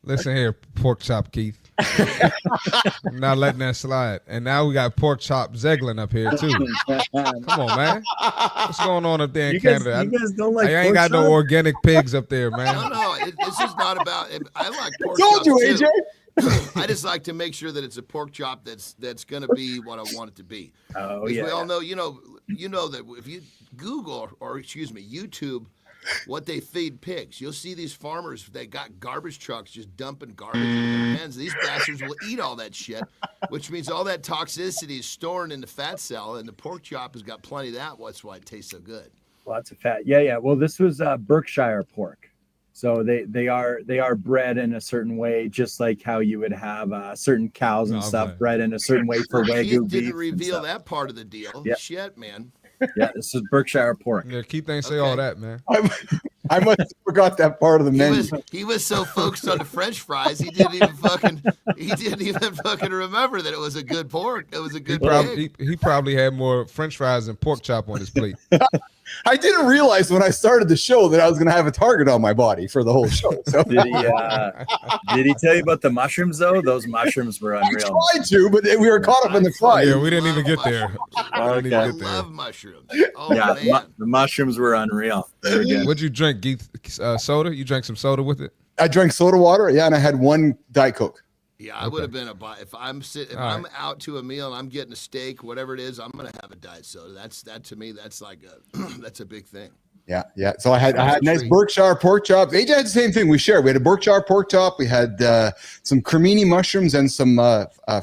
Listen here, pork chop Keith. I'm not letting that slide. And now we got pork chop Zeglin up here too. Come on, man. What's going on up there in Canada? You guys don't like I ain't pork got chop? no organic pigs up there, man. No, this is not about. I like pork Told chops you, too. AJ. I just like to make sure that it's a pork chop that's going to be what I want it to be. Oh Because yeah. we all know, you know that if you Google or YouTube what they feed pigs, you'll see these farmers, they got garbage trucks just dumping garbage in their pens. These bastards will eat all that shit, which means all that toxicity is stored in the fat cell, and the pork chop has got plenty of that. That's why it tastes so good. Lots of fat. Yeah. Well, this was Berkshire pork. So they are bred in a certain way, just like how you would have certain cows and stuff bred in a certain way for Wagyu Keith beef. didn't reveal that part of the deal. Yep. Shit, man. Yeah, this is Berkshire pork. Yeah, Keith ain't say all that, man. I must have forgot that part of the menu. He was so focused on the French fries, he didn't even fucking remember that it was a good pork. It was a good pig. He probably had more French fries than pork chop on his plate. I didn't realize when I started the show that I was going to have a target on my body for the whole show. So. Did he tell you about the mushrooms though? Those mushrooms were unreal. I tried to, but we were caught up in the fries. Yeah, we didn't even get there. I love mushrooms. Oh yeah, man, the mushrooms were unreal. They were good. What'd you drink, Keith? Soda? You drank some soda with it? I drank soda water, yeah, and I had one Diet Coke. Yeah, I would have been if I'm out to a meal and I'm getting a steak, whatever it is, I'm gonna have a diet soda. That to me, that's like that's a big thing. Yeah. So I had nice Berkshire pork chops. AJ had the same thing. We shared. We had a Berkshire pork chop. We had some cremini mushrooms and some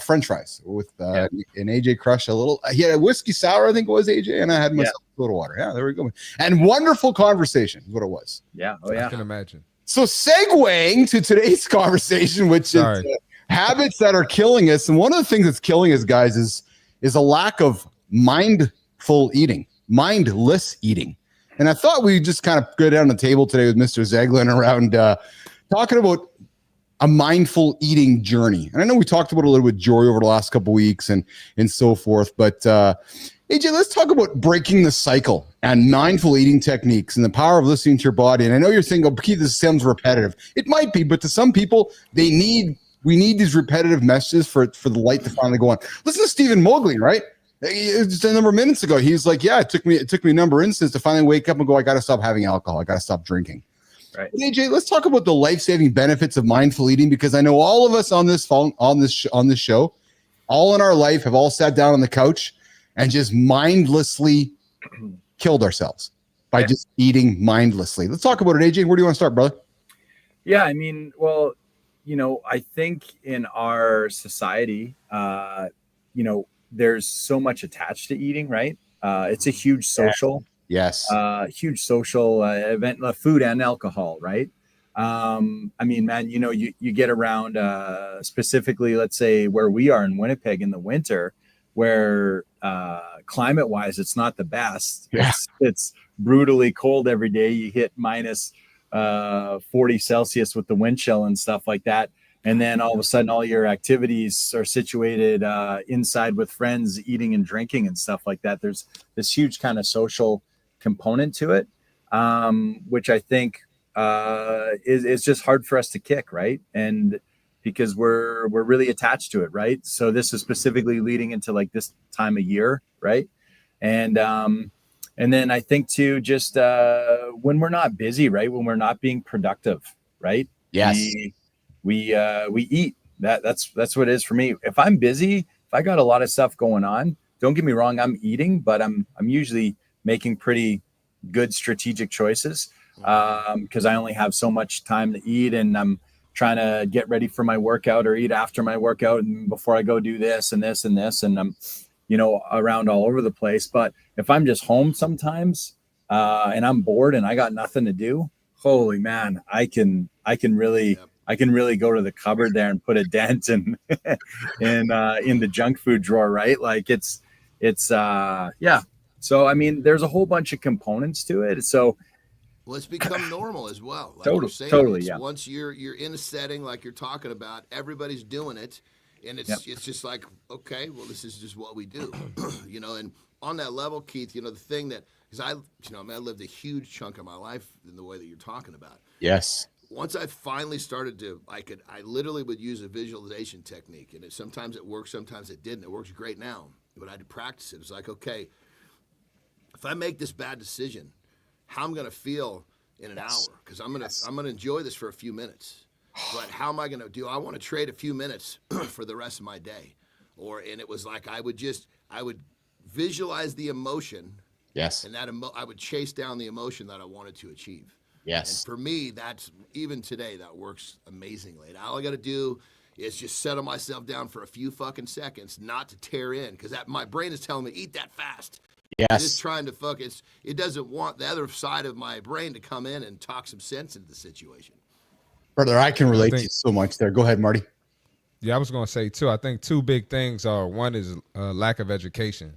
French fries with and AJ crushed a little. He had a whiskey sour, I think it was AJ, and I had myself soda water. Yeah, there we go. And wonderful conversation is what it was. Yeah. Oh yeah. I can imagine. So segueing to today's conversation, which is habits that are killing us, and one of the things that's killing us, guys, is a lack of mindful eating, mindless eating. And I thought we'd just kind of go down the table today with Mr. Zeglin around talking about a mindful eating journey. And I know we talked about it a little with Jory over the last couple of weeks and so forth, but AJ, let's talk about breaking the cycle and mindful eating techniques and the power of listening to your body. And I know you're thinking, oh, Keith, this sounds repetitive. It might be, but to some people, we need these repetitive messages for the light to finally go on. Listen to Stephen Mowgli, right? Just a number of minutes ago, he's like, yeah, it took me a number of instances to finally wake up and go, I got to stop having alcohol. I got to stop drinking. Right. But AJ, let's talk about the life-saving benefits of mindful eating, because I know all of us on this show, all in our life, have all sat down on the couch and just mindlessly killed ourselves by just eating mindlessly. Let's talk about it, AJ. Where do you want to start, brother? Yeah, I mean, well, I think in our society, there's so much attached to eating, right? It's a huge social, huge social event, food and alcohol, right? I mean, man, you get around specifically, let's say where we are in Winnipeg in the winter, where climate wise, it's not the best. Yeah. It's brutally cold every day. You hit minus 40 Celsius with the wind chill and stuff like that. And then all of a sudden, all your activities are situated inside with friends, eating and drinking and stuff like that. There's this huge kind of social component to it, which I think is just hard for us to kick, right? And because we're really attached to it, right? So this is specifically leading into like this time of year, right? And then I think too, just when we're not busy, right? When we're not being productive, right? Yes. We eat. That's what it is for me. If I'm busy, if I got a lot of stuff going on, don't get me wrong, I'm eating, but I'm usually making pretty good strategic choices because I only have so much time to eat, and I'm trying to get ready for my workout or eat after my workout and before I go do this and this and this, and I'm around all over the place. But if I'm just home sometimes and I'm bored and I got nothing to do, holy man, I can really go to the cupboard there and put a dent in the junk food drawer, right? Like it's yeah. So I mean, there's a whole bunch of components to it. So well, it's become normal as well. Like totally. Yeah. Once you're in a setting like you're talking about, everybody's doing it, and it's just like, okay, well, this is just what we do, And on that level, Keith, the thing that because I lived a huge chunk of my life in the way that you're talking about. Yes. Once I finally started to, I literally would use a visualization technique, and sometimes it worked, sometimes it didn't. It works great now, but I had to practice it. It's like, okay, if I make this bad decision, how I'm going to feel in an hour, because I'm going to enjoy this for a few minutes, but how am I going to do? I want to trade a few minutes for the rest of my day, and it was like I would visualize the emotion, yes, and I would chase down the emotion that I wanted to achieve. Yes. And for me, that's even today, that works amazingly. And all I got to do is just settle myself down for a few fucking seconds, not to tear in, because my brain is telling me, eat that fast. Yes. I'm just trying to focus. It doesn't want the other side of my brain to come in and talk some sense into the situation. Brother, I can relate to you so much there. Go ahead, Marty. Yeah, I was going to say, too, I think two big things are, one is lack of education.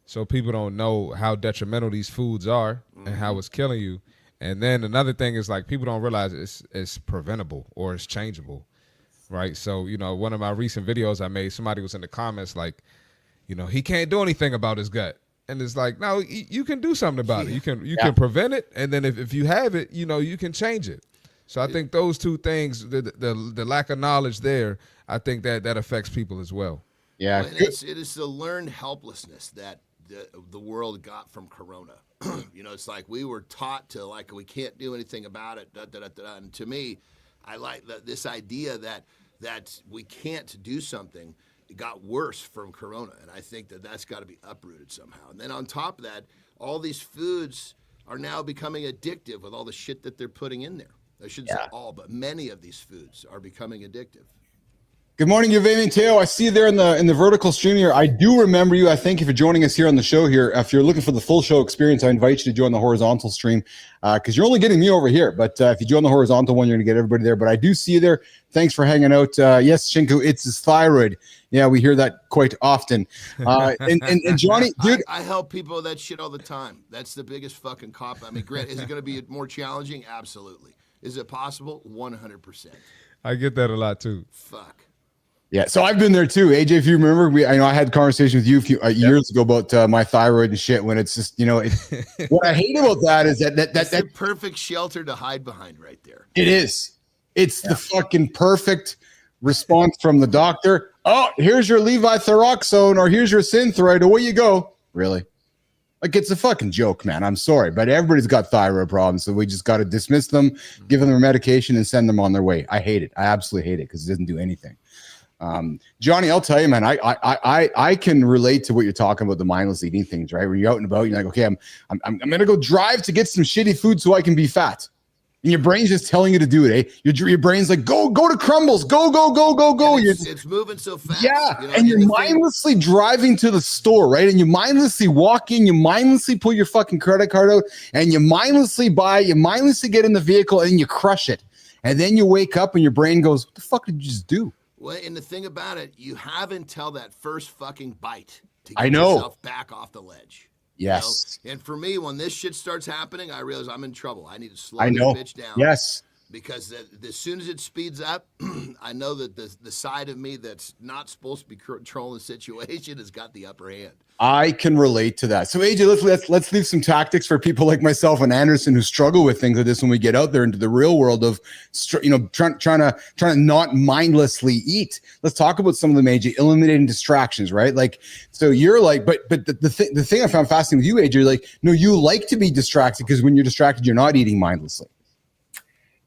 So people don't know how detrimental these foods are and how it's killing you. And then another thing is like people don't realize it's preventable or it's changeable, right? So, you know, one of my recent videos I made, somebody was in the comments like, you know, he can't do anything about his gut. And it's like, no, you can do something about it. You can prevent it. And then if you have it, you know, you can change it. So I think those two things, the lack of knowledge there, I think that affects people as well. Yeah. Well, it is the learned helplessness that the world got from Corona. You know, it's like we were taught to like, we can't do anything about it. And to me, I like this idea that we can't do something. It got worse from Corona, and I think that's got to be uprooted somehow. And then on top of that, all these foods are now becoming addictive with all the shit that they're putting in there. I shouldn't say all, but many of these foods are becoming addictive. Good morning, Yvonne Teo. I see you there in the vertical stream here. I do remember you. I thank you for joining us here on the show here. If you're looking for the full show experience, I invite you to join the horizontal stream because you're only getting me over here. But if you join the horizontal one, you're going to get everybody there. But I do see you there. Thanks for hanging out. Yes, Shinku, it's his thyroid. Yeah, we hear that quite often. And Johnny, dude. I help people with that shit all the time. That's the biggest fucking cop. I mean, Grant, is it going to be more challenging? Absolutely. Is it possible? 100%. I get that a lot too. Fuck. Yeah, so I've been there too, AJ. If you remember, I know I had a conversation with you a few years ago about my thyroid and shit. When it's just, you know, what I hate about that is that's the perfect shelter to hide behind, right there. It is. It's the fucking perfect response from the doctor. Oh, here's your levothyroxine, or here's your Synthroid. Away you go. Really? Like, it's a fucking joke, man. I'm sorry, but everybody's got thyroid problems, so we just got to dismiss them, give them their medication, and send them on their way. I hate it. I absolutely hate it because it doesn't do anything. Johnny, I'll tell you, man, I can relate to what you're talking about, the mindless eating things, right? Where you're out and about, you're like, okay, I'm gonna go drive to get some shitty food so I can be fat. And your brain's just telling you to do it, eh? Your brain's like, go to Crumbles, go. It's moving so fast. Yeah, you know, and you're mindlessly driving to the store, right? And you mindlessly walk in, you mindlessly pull your fucking credit card out, and you mindlessly buy, you mindlessly get in the vehicle, and you crush it. And then you wake up and your brain goes, what the fuck did you just do? Well, and the thing about it, you have until that first fucking bite to get I know. yourself back off the ledge. Yes. You know? And for me, when this shit starts happening, I realize I'm in trouble. I need to slow I this know. bitch down. Yes. Because as soon as it speeds up, I know that the side of me that's not supposed to be controlling the situation has got the upper hand. I can relate to that. So AJ, let's leave some tactics for people like myself and Anderson who struggle with things like this when we get out there into the real world of, you know, trying to not mindlessly eat. Let's talk about some of them, AJ, eliminating distractions, right? Like, so you're like, but the thing I found fascinating with you, AJ, like, no, you like to be distracted because when you're distracted, you're not eating mindlessly.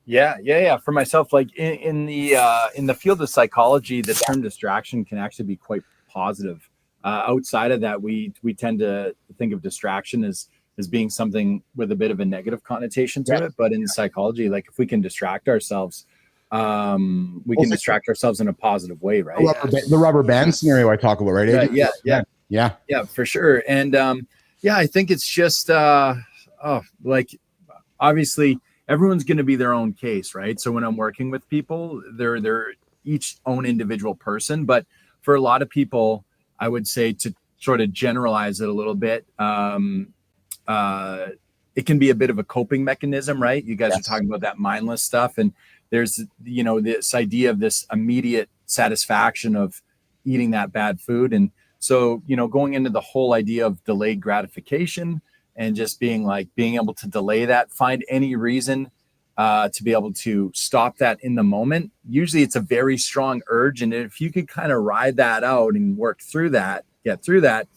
Yeah. For myself, like in the field of psychology, the term distraction can actually be quite positive. Outside of that, we tend to think of distraction as being something with a bit of a negative connotation to it. But in psychology, like if we can distract ourselves, we can distract ourselves in a posive way, right? The rubber band scenario I talk about, right, AJ? Yeah, for sure. And I think it's just like obviously everyone's going to be their own case, right? So when I'm working with people, they're each own individual person. But for a lot of people, I would say to sort of generalize it a little bit, it can be a bit of a coping mechanism, right? You guys are talking about that mindless stuff. And there's, you know, this idea of this immediate satisfaction of eating that bad food. And so, you know, going into the whole idea of delayed gratification and just being able to delay that, find any reason to be able to stop that in the moment. Usually it's a very strong urge. And if you could kind of ride that out and work through that, get through that,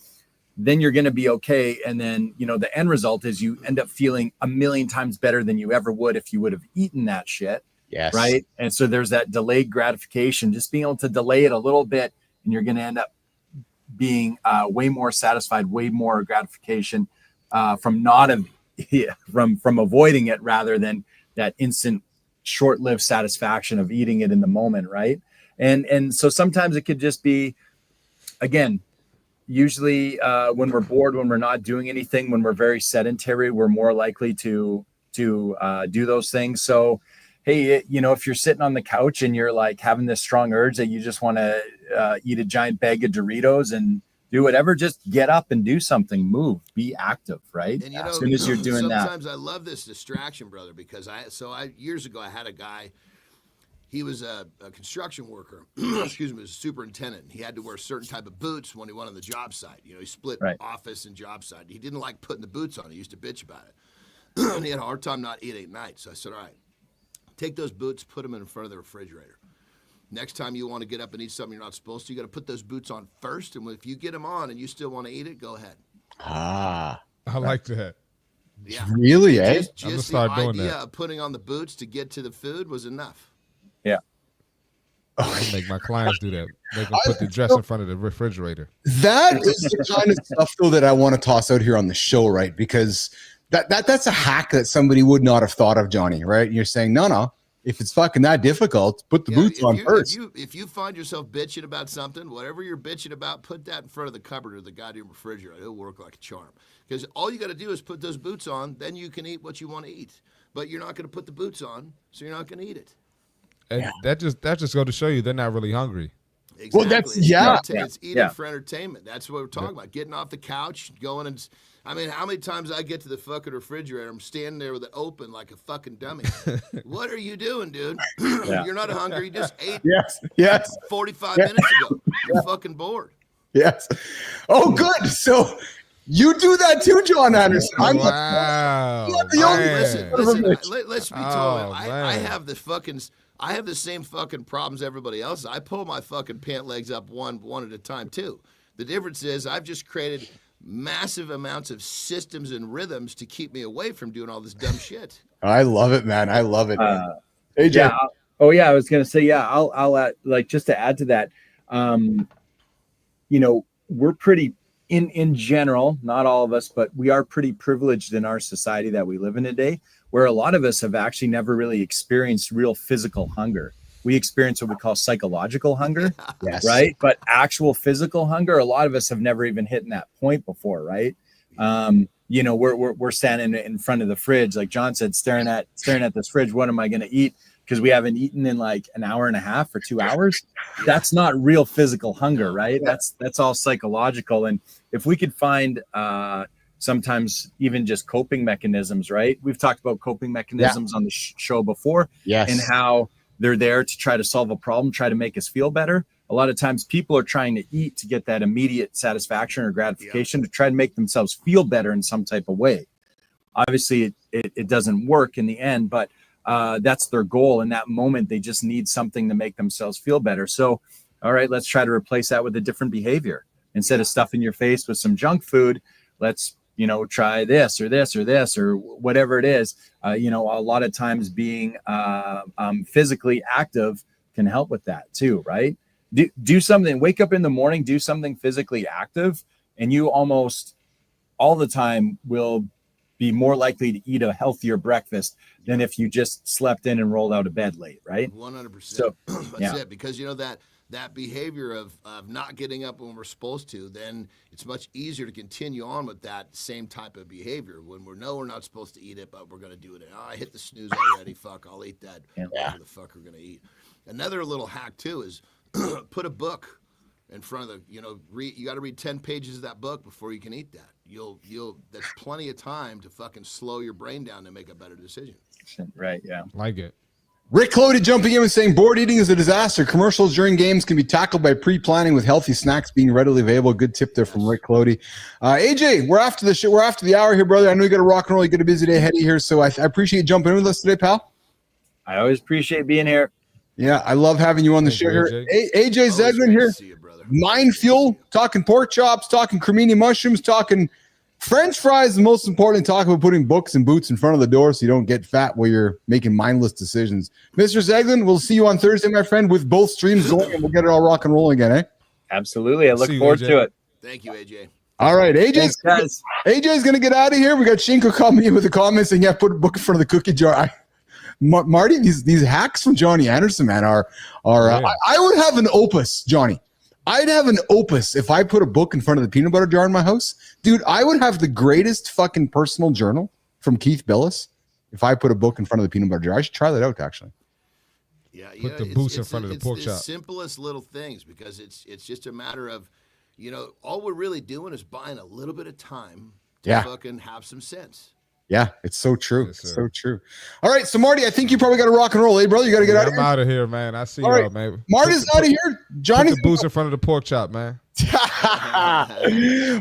then you're going to be okay. And then, you know, the end result is you end up feeling a million times better than you ever would if you would have eaten that shit. Yes. Right. And so there's that delayed gratification, just being able to delay it a little bit, and you're going to end up being way more satisfied, way more gratification from avoiding it rather than that instant short-lived satisfaction of eating it in the moment, right? And so sometimes it could just be, again, usually when we're bored, when we're not doing anything, when we're very sedentary, we're more likely to do those things. So hey, you know, if you're sitting on the couch and you're like having this strong urge that you just want to eat a giant bag of Doritos and do whatever. Just get up and do something, move, be active, right? And As soon as you're doing sometimes I love this distraction, brother, because years ago I had a guy. He was a construction worker. Excuse me, was a superintendent. He had to wear a certain type of boots when he went on the job site. He split office and job site. He didn't like putting the boots on. He used to bitch about it. And he had a hard time not eating at night. So I said, all right, take those boots, put them in front of the refrigerator. Next time you want to get up and eat something you're not supposed to, you got to put those boots on first. And if you get them on and you still want to eat it, go ahead. I like that. Yeah. Really, eh? Just the idea of putting on the boots to get to the food was enough. Yeah. I make my clients do that. Make them put the dress in front of the refrigerator. That is the kind of stuff, though, that I want to toss out here on the show, right? Because that's a hack that somebody would not have thought of, Johnny, right? And you're saying, no. If it's fucking that difficult, put the boots on first. If you find yourself bitching about something, whatever you're bitching about, put that in front of the cupboard or the goddamn refrigerator. It'll work like a charm. Because all you got to do is put those boots on, then you can eat what you want to eat. But you're not going to put the boots on, so you're not going to eat it. And that just go to show you they're not really hungry. Exactly. Well, that's it's eating for entertainment. That's what we're talking about. Getting off the couch, going and. I mean, how many times I get to the fucking refrigerator, I'm standing there with it open like a fucking dummy. What are you doing, dude? You're not hungry. You just ate. Yes. 45 minutes ago. You're fucking bored. Yes. Oh, good. So you do that too, Jon Andersen. Wow. Listen. Let's be told. I have the same fucking problems everybody else. I pull my fucking pant legs up one at a time too. The difference is I've just created massive amounts of systems and rhythms to keep me away from doing all this dumb shit. I love it, man. I love it. AJ. Yeah. Oh yeah. I was going to say, yeah, I'll add, like, just to add to that, we're pretty in general, not all of us, but we are pretty privileged in our society that we live in today, where a lot of us have actually never really experienced real physical hunger. We experience what we call psychological hunger, Yes. right? But actual physical hunger, a lot of us have never even hit that point before, right? We're standing in front of the fridge, like Jon said, staring at this fridge. What am I going to eat? Because we haven't eaten in like an hour and a half or 2 hours. That's not real physical hunger, right? That's all psychological. And if we could find sometimes even just coping mechanisms, right? We've talked about coping mechanisms on the show before, and how they're there to try to solve a problem, try to make us feel better. A lot of times people are trying to eat to get that immediate satisfaction or gratification, to try to make themselves feel better in some type of way. Obviously, it doesn't work in the end, but that's their goal. In that moment, they just need something to make themselves feel better. So, all right, let's try to replace that with a different behavior. Instead of stuffing your face with some junk food, let's try this or this or this or whatever it is. A lot of times being physically active can help with that too, right? Do something, wake up in the morning, do something physically active, and you almost all the time will be more likely to eat a healthier breakfast than if you just slept in and rolled out of bed late, right? 100%. So, That's it. Because that behavior of not getting up when we're supposed to, then it's much easier to continue on with that same type of behavior when we're not supposed to eat it, but we're going to do it. I hit the snooze already. Fuck, I'll eat that. Whatever the fuck we're going to eat. Another little hack too is put a book in front of you got to read 10 pages of that book before you can eat that. That's plenty of time to fucking slow your brain down to make a better decision. Right. Yeah. Like it. Rick Clody jumping in and saying board eating is a disaster. Commercials during games can be tackled by pre-planning with healthy snacks being readily available. Good tip there from Rick Clody. AJ, we're after the show. We're after the hour here, brother. I know you got to rock and roll. You got a busy day ahead of you here, so I appreciate you jumping in with us today, pal. I always appreciate being here. Yeah, I love having you on the show here. AJ Zeglin here. Mind fuel, talking pork chops, talking cremini mushrooms, talking French fries, and most important, talk about putting books and boots in front of the door so you don't get fat while you're making mindless decisions. Mr. Zeglin, we'll see you on Thursday, my friend, with both streams going, and we'll get it all rock and roll again, eh? Absolutely. I look forward to it. Thank you, AJ. All right, AJ's going to get out of here. We got Shinko coming in with the comments saying, put a book in front of the cookie jar. Marty, these hacks from Johnny Andersen, man, are I would have an opus, Johnny. I'd have an opus if I put a book in front of the peanut butter jar in my house. Dude, I would have the greatest fucking personal journal from Keith Bilous if I put a book in front of the peanut butter jar. I should try that out, actually. Yeah, put the boots in front of the pork chop. Simplest little things, because it's just a matter of, you know, all we're really doing is buying a little bit of time to Yeah. fucking have some sense. Yeah, it's so true. Yes, It's sir. so true. All right, so Marty, I think you probably got to rock and roll, eh, brother? You got to get out of I'm here. out of here, man. I see All y'all, right, man. Marty's out of here. Put Johnny's the boots in front of the pork chop, man.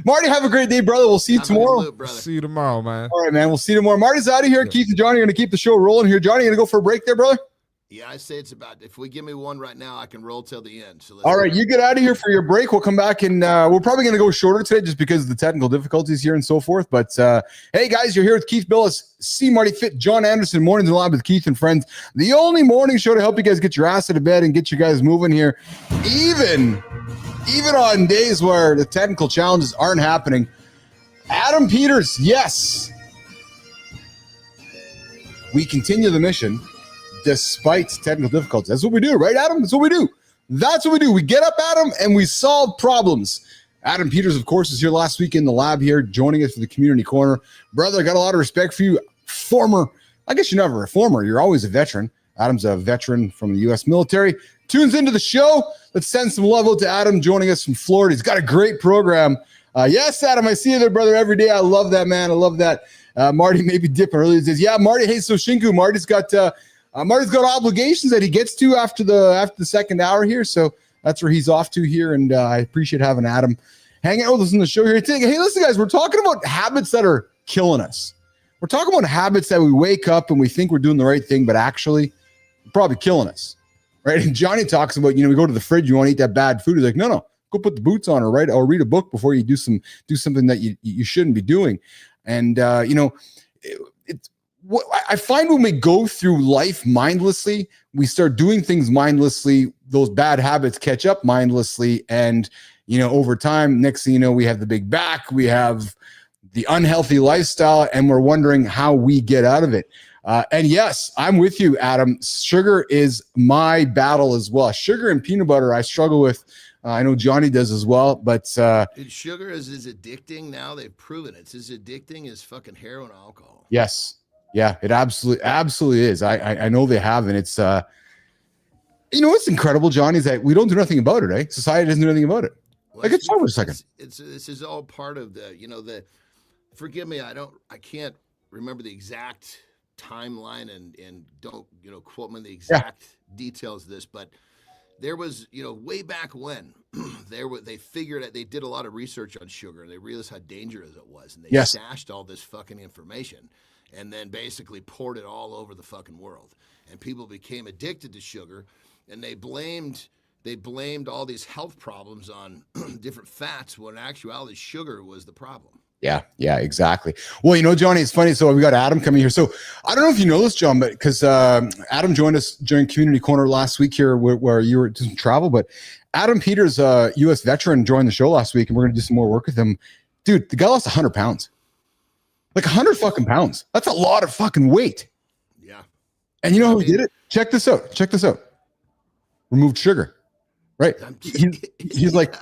Marty, have a great day, brother. We'll see you I'm in the tomorrow. loop, brother. See you tomorrow, man. All right, man. We'll see you tomorrow. Marty's out of here. Yeah. Keith and Johnny are going to keep the show rolling here. Johnny, you going to go for a break there, brother? Yeah, I say it's about, if we give me one right now, I can roll till the end. So let's All right, you get out of here for your break. We'll come back and we're probably going to go shorter today just because of the technical difficulties here and so forth. But hey, guys, you're here with Keith Bilous, C. Marty Fit, Jon Andersen, Mornings in the Lab with Keith and Friends. The only morning show to help you guys get your ass out of bed and get you guys moving here, even on days where the technical challenges aren't happening. Adam Peters, yes. We continue the mission despite technical difficulties. That's what we do, right, Adam? That's what we do. That's what we do. We get up, Adam, and we solve problems. Adam Peters, of course, is here last week in the lab here, joining us for the Community Corner. Brother, I got a lot of respect for you. I guess you're never a former. You're always a veteran. Adam's a veteran from the U.S. military. Tunes into the show. Let's send some love out to Adam, joining us from Florida. He's got a great program. Yes, Adam, I see you there, brother, every day. I love that, man. I love that. Marty maybe dipping early. He says, yeah, Marty, hey, so Shinku, Marty's got obligations that he gets to after the second hour here, so that's where he's off to here, and I appreciate having Adam hang out with us on the show here today. Hey, listen, guys, we're talking about habits that are killing us. We're talking about habits that we wake up and we think we're doing the right thing, but actually probably killing us, right? And Johnny talks about, we go to the fridge, you want to eat that bad food. He's like, no, go put the boots on, or read a book before you do something that you shouldn't be doing. And what I find when we go through life mindlessly, we start doing things mindlessly. Those bad habits catch up mindlessly. And, over time, next thing you know, we have the big back, we have the unhealthy lifestyle, and we're wondering how we get out of it. And yes, I'm with you, Adam. Sugar is my battle as well. Sugar and peanut butter, I struggle with. I know Johnny does as well, but Dude, sugar is as addicting now. They've proven it's as addicting as fucking heroin and alcohol. yes. Yeah, it absolutely is. I know they have, and it's what's incredible, Johnny, is that we don't do nothing about it, eh? Society doesn't do anything about it. Well, Like, it's over a second. This is all part of the forgive me, I can't remember the exact timeline and don't quote me the exact details of this, but there was way back when they figured out, they did a lot of research on sugar, and they realized how dangerous it was, and they stashed all this fucking information and then basically poured it all over the fucking world, and people became addicted to sugar, and they blamed all these health problems on different fats, when in actuality sugar was the problem. Yeah, exactly. Well, Johnny, it's funny. So we got Adam coming here. So I don't know if you know this, John, but because Adam joined us during Community Corner last week here, where you were doing some travel. But Adam Peters, U.S. veteran, joined the show last week, and we're going to do some more work with him. Dude, the guy lost 100 pounds. Like 100 fucking pounds. That's a lot of fucking weight. Yeah. And you know how he did it? Check this out. Removed sugar. Right? He's like,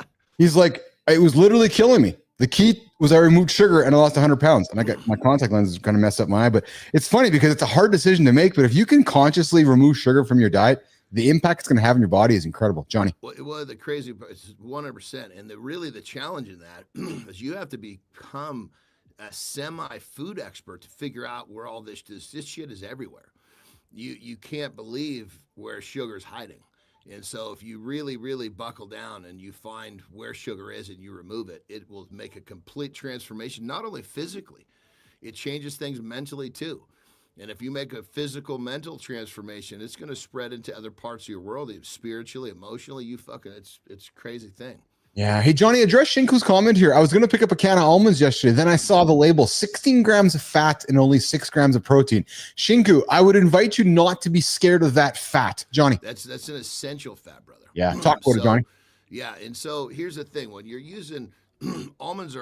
it was literally killing me. The key was I removed sugar and I lost 100 pounds. And I got my contact lenses kind of messed up my eye. But it's funny because it's a hard decision to make. But if you can consciously remove sugar from your diet, the impact it's going to have on your body is incredible. Johnny. Well, the crazy part is 100%. And the challenge in that is you have to become a semi-food expert to figure out where all this shit is everywhere. You can't believe where sugar's hiding. And so if you really, really buckle down and you find where sugar is and you remove it, it will make a complete transformation, not only physically, it changes things mentally too. And if you make a physical, mental transformation, it's going to spread into other parts of your world, spiritually, emotionally. It's a crazy thing. Yeah. Hey, Johnny, address Shinku's comment here. I was going to pick up a can of almonds yesterday. Then I saw the label, 16 grams of fat and only 6 grams of protein. Shinku, I would invite you not to be scared of that fat. Johnny. That's an essential fat, brother. Yeah. Talk about it, Johnny. Yeah. And so here's the thing. When you're using almonds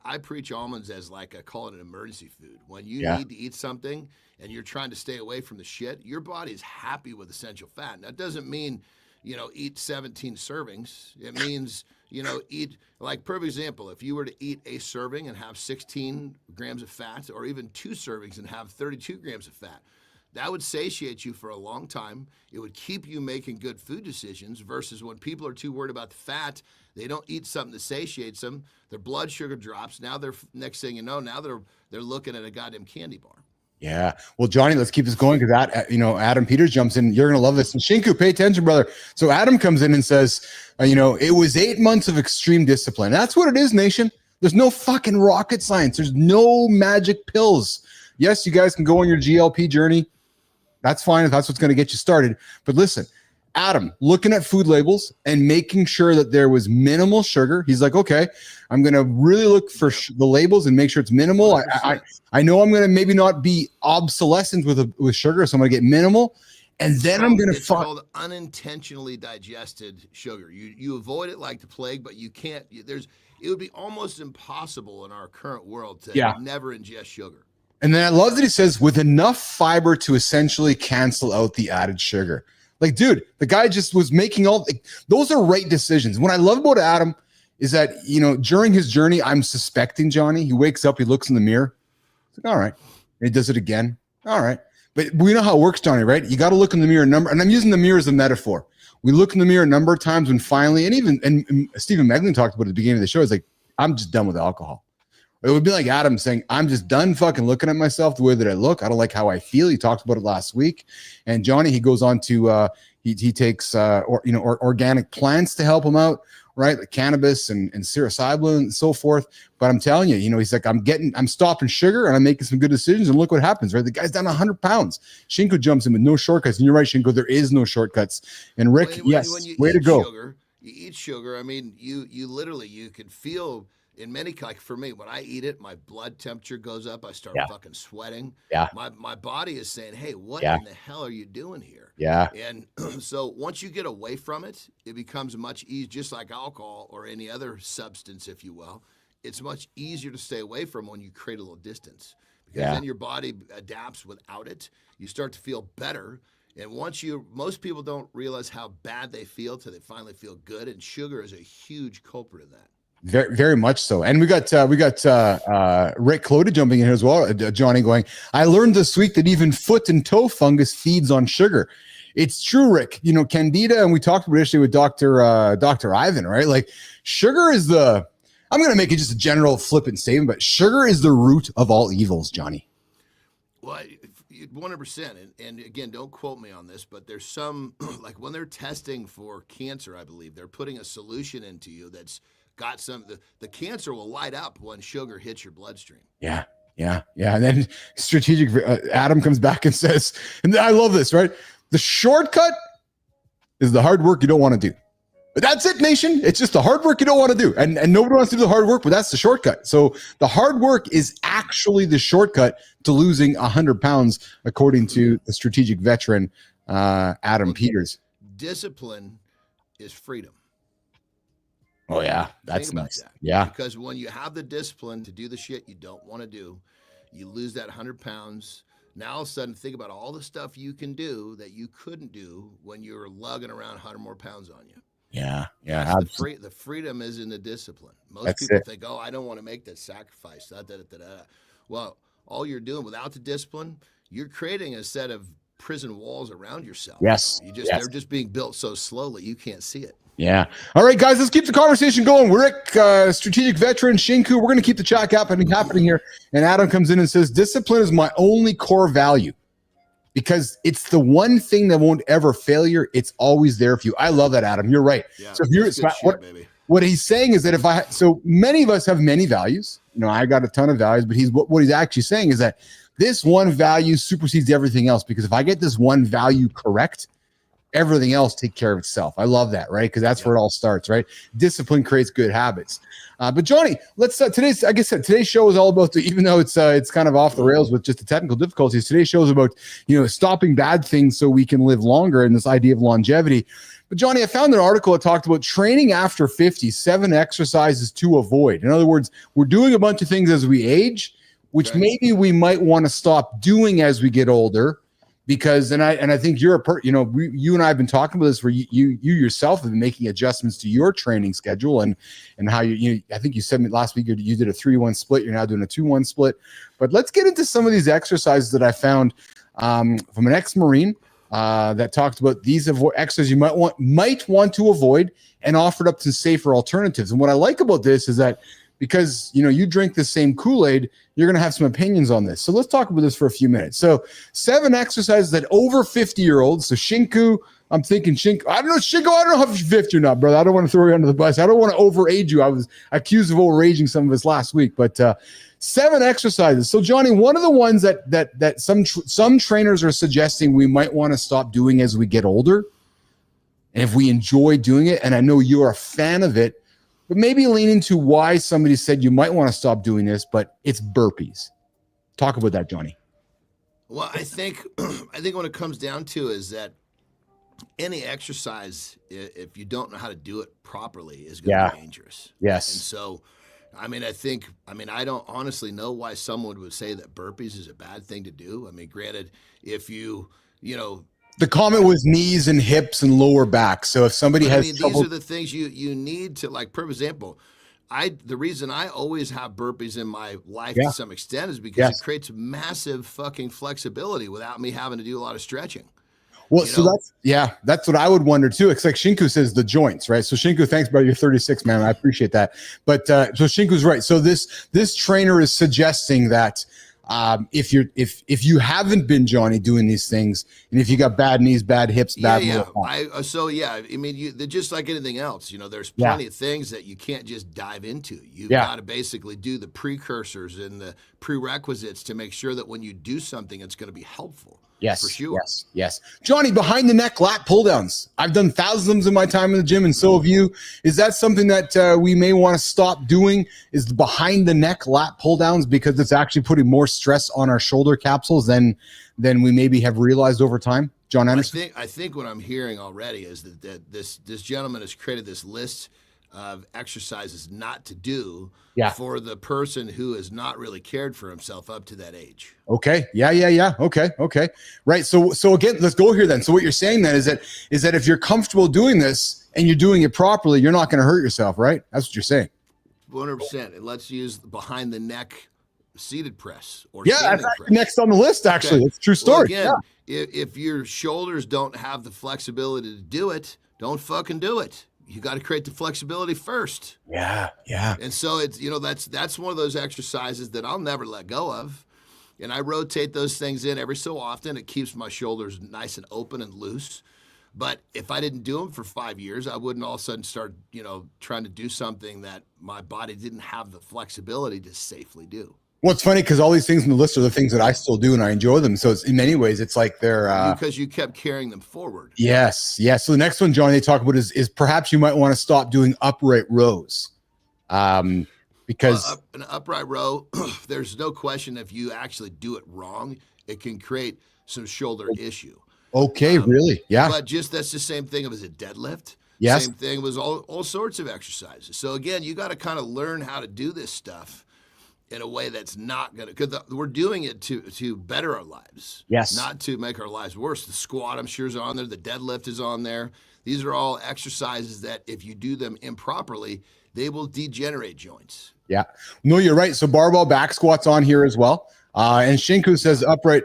I preach almonds as I call it an emergency food. When you need to eat something and you're trying to stay away from the shit, your body is happy with essential fat. Now, it doesn't mean, eat 17 servings. It means, eat, perfect example, if you were to eat a serving and have 16 grams of fat, or even 2 servings and have 32 grams of fat, That would satiate you for a long time. It would keep you making good food decisions versus when people are too worried about the fat, they don't eat something that satiates them. Their blood sugar drops. Now they're next thing you know, now they're looking at a goddamn candy bar. Yeah. Well, Johnny, let's keep this going because that, Adam Peters jumps in. You're going to love this. And Shinku, pay attention, brother. So Adam comes in and says, it was 8 months of extreme discipline. That's what it is, nation. There's no fucking rocket science. There's no magic pills. Yes, you guys can go on your GLP journey. That's fine if that's what's going to get you started. But listen, Adam, looking at food labels and making sure that there was minimal sugar. He's like, okay, I'm going to really look for the labels and make sure it's minimal. I know I'm going to maybe not be obsolescent with sugar, so I'm going to get minimal. And then I'm going to It's called unintentionally digested sugar. You avoid it like the plague, but you can't. It would be almost impossible in our current world to never ingest sugar. And then I love that he says with enough fiber to essentially cancel out the added sugar. Like, dude, the guy just was making those are right decisions. What I love about Adam is that, during his journey, I'm suspecting Johnny. He wakes up, he looks in the mirror. He's like, all right. And he does it again. All right. But we know how it works, Johnny, right? You got to look in the mirror and I'm using the mirror as a metaphor. We look in the mirror a number of times when finally, and Stephen Meglin talked about at the beginning of the show, is like, I'm just done with alcohol. It would be like Adam saying, I'm just done fucking looking at myself the way that I look. I don't like how I feel. He talked about it last week. And Johnny, he goes on to, he takes, organic plants to help him out, right? Like cannabis and psilocybin and so forth. But I'm telling you, he's like, I'm stopping sugar and I'm making some good decisions. And look what happens, right? The guy's down 100 pounds. Shinku jumps in with no shortcuts. And you're right, Shinku, there is no shortcuts. And Rick, when you way to go. You eat sugar. I mean, you literally, you can feel in many, like for me, when I eat it, my blood temperature goes up. I start fucking sweating. Yeah. My body is saying, hey, what in the hell are you doing here? Yeah. And so once you get away from it, it becomes much easier, just like alcohol or any other substance, if you will. It's much easier to stay away from when you create a little distance because then your body adapts without it. You start to feel better. And most people don't realize how bad they feel till they finally feel good. And sugar is a huge culprit of that. Very, very much so. And we got Rick Clota jumping in here as well. Johnny going, I learned this week that even foot and toe fungus feeds on sugar. It's true, Rick. Candida, and we talked about it yesterday with Dr. Ivan, right? Like sugar is I'm going to make it just a general flippant statement, but sugar is the root of all evils, Johnny. Well, 100%. And again, don't quote me on this, but there's some, like when they're testing for cancer, I believe, they're putting a solution into you that's got the cancer will light up when sugar hits your bloodstream. Yeah. And then strategic Adam comes back and says, and I love this, right? The shortcut is the hard work you don't want to do. But that's it, nation. It's just the hard work you don't want to do. And nobody wants to do the hard work, but that's the shortcut. So the hard work is actually the shortcut to losing 100 pounds, according to the strategic veteran, Adam Peters. Discipline is freedom. Oh, yeah. That's nice. Yeah. Because when you have the discipline to do the shit you don't want to do, you lose that 100 pounds. Now, all of a sudden, think about all the stuff you can do that you couldn't do when you were lugging around 100 more pounds on you. Yeah. The freedom is in the discipline. Most people think, oh, I don't want to make that sacrifice. Well, all you're doing without the discipline, you're creating a set of prison walls around yourself. Yes. They're just being built so slowly you can't see it. Yeah. All right, guys, let's keep the conversation going. Rick, strategic veteran, Shinku, we're going to keep the chat happening here. And Adam comes in and says, discipline is my only core value because it's the one thing that won't ever fail you. It's always there for you. I love that, Adam. You're right. Yeah, so if you're what he's saying is that so many of us have many values. I got a ton of values, but what he's actually saying is that this one value supersedes everything else because if I get this one value correct, everything else take care of itself. I love that, right? Because that's where it all starts, right? Discipline creates good habits. But Johnny, let's today's show is all about even though it's kind of off the rails with just the technical difficulties. Today's show is about stopping bad things so we can live longer and this idea of longevity. But Johnny, I found an article that talked about training after 50, 7 exercises to avoid. In other words, we're doing a bunch of things as we age, which maybe we might want to stop doing as we get older. Because I think you're you and I have been talking about this where you yourself have been making adjustments to your training schedule and how I think you said last week you did a 3-1 split. You're now doing a 2-1 split. But let's get into some of these exercises that I found from an ex-Marine that talked about these exercises you might want to avoid and offered up some safer alternatives. And what I like about this is that because you drink the same Kool-Aid, you're going to have some opinions on this. So let's talk about this for a few minutes. So 7 exercises that over 50-year-olds. So Shinku, I'm thinking Shinku. I don't know, Shinku. I don't know if you're 50 or not, brother. I don't want to throw you under the bus. I don't want to overage you. I was accused of overaging some of us last week, but 7 exercises. So Johnny, one of the ones that some trainers are suggesting we might want to stop doing as we get older, and if we enjoy doing it, and I know you're a fan of it, but maybe lean into why somebody said you might want to stop doing this, but it's burpees. Talk about that, Johnny. Well, I think what it comes down to is that any exercise, if you don't know how to do it properly, is going to be dangerous. Yes. And so, I don't honestly know why someone would say that burpees is a bad thing to do. I mean, granted, if the comment was knees and hips and lower back. So if somebody has trouble, these are the things you need to, like, for example, the reason I always have burpees in my life to some extent is because it creates massive fucking flexibility without me having to do a lot of stretching. Well, that's what I would wonder too. It's like Shinku says, the joints, right? So Shinku, thanks, brother. You're 36, man. I appreciate that. But so Shinku's right. So this trainer is suggesting that if you haven't been, Johnny, doing these things, and if you got bad knees, bad hips, bad just like anything else, there's plenty of things that you can't just dive into. You've got to basically do the precursors and the prerequisites to make sure that when you do something, it's going to be helpful. Yes, for sure. Yes. Johnny, behind the neck lat pull downs. I've done thousands of them in my time in the gym, and so have you. Is that something that we may want to stop doing? Is the behind the neck lat pull downs, because it's actually putting more stress on our shoulder capsules than we maybe have realized over time? Jon Andersen? I think what I'm hearing already is that this gentleman has created this list of exercises not to do for the person who has not really cared for himself up to that age. Okay. Yeah. Okay. Right. So again, let's go here then. So what you're saying then is that if you're comfortable doing this and you're doing it properly, you're not going to hurt yourself, right? That's what you're saying. 100%. And let's use behind the neck seated press or that's press. Next on the list, actually. It's a true story. Well, again, if your shoulders don't have the flexibility to do it, don't fucking do it. You got to create the flexibility first. Yeah. And so it's, that's one of those exercises that I'll never let go of. And I rotate those things in every so often. It keeps my shoulders nice and open and loose. But if I didn't do them for 5 years, I wouldn't all of a sudden start, trying to do something that my body didn't have the flexibility to safely do. Well, it's funny because all these things in the list are the things that I still do and I enjoy them. So it's, in many ways, it's like they're because you kept carrying them forward. Yes. So the next one, Johnny, they talk about is perhaps you might want to stop doing upright rows, because an upright row, there's no question if you actually do it wrong, it can create some shoulder issue. Okay, really? Yeah. But that's the same thing as a deadlift. Yes. Same thing was all sorts of exercises. So again, you got to kind of learn how to do this stuff in a way that's not going to, because we're doing it to better our lives. Yes. Not to make our lives worse. The squat, I'm sure, is on there. The deadlift is on there. These are all exercises that if you do them improperly, they will degenerate joints. Yeah. No, you're right. So barbell back squats on here as well. And Shinku says upright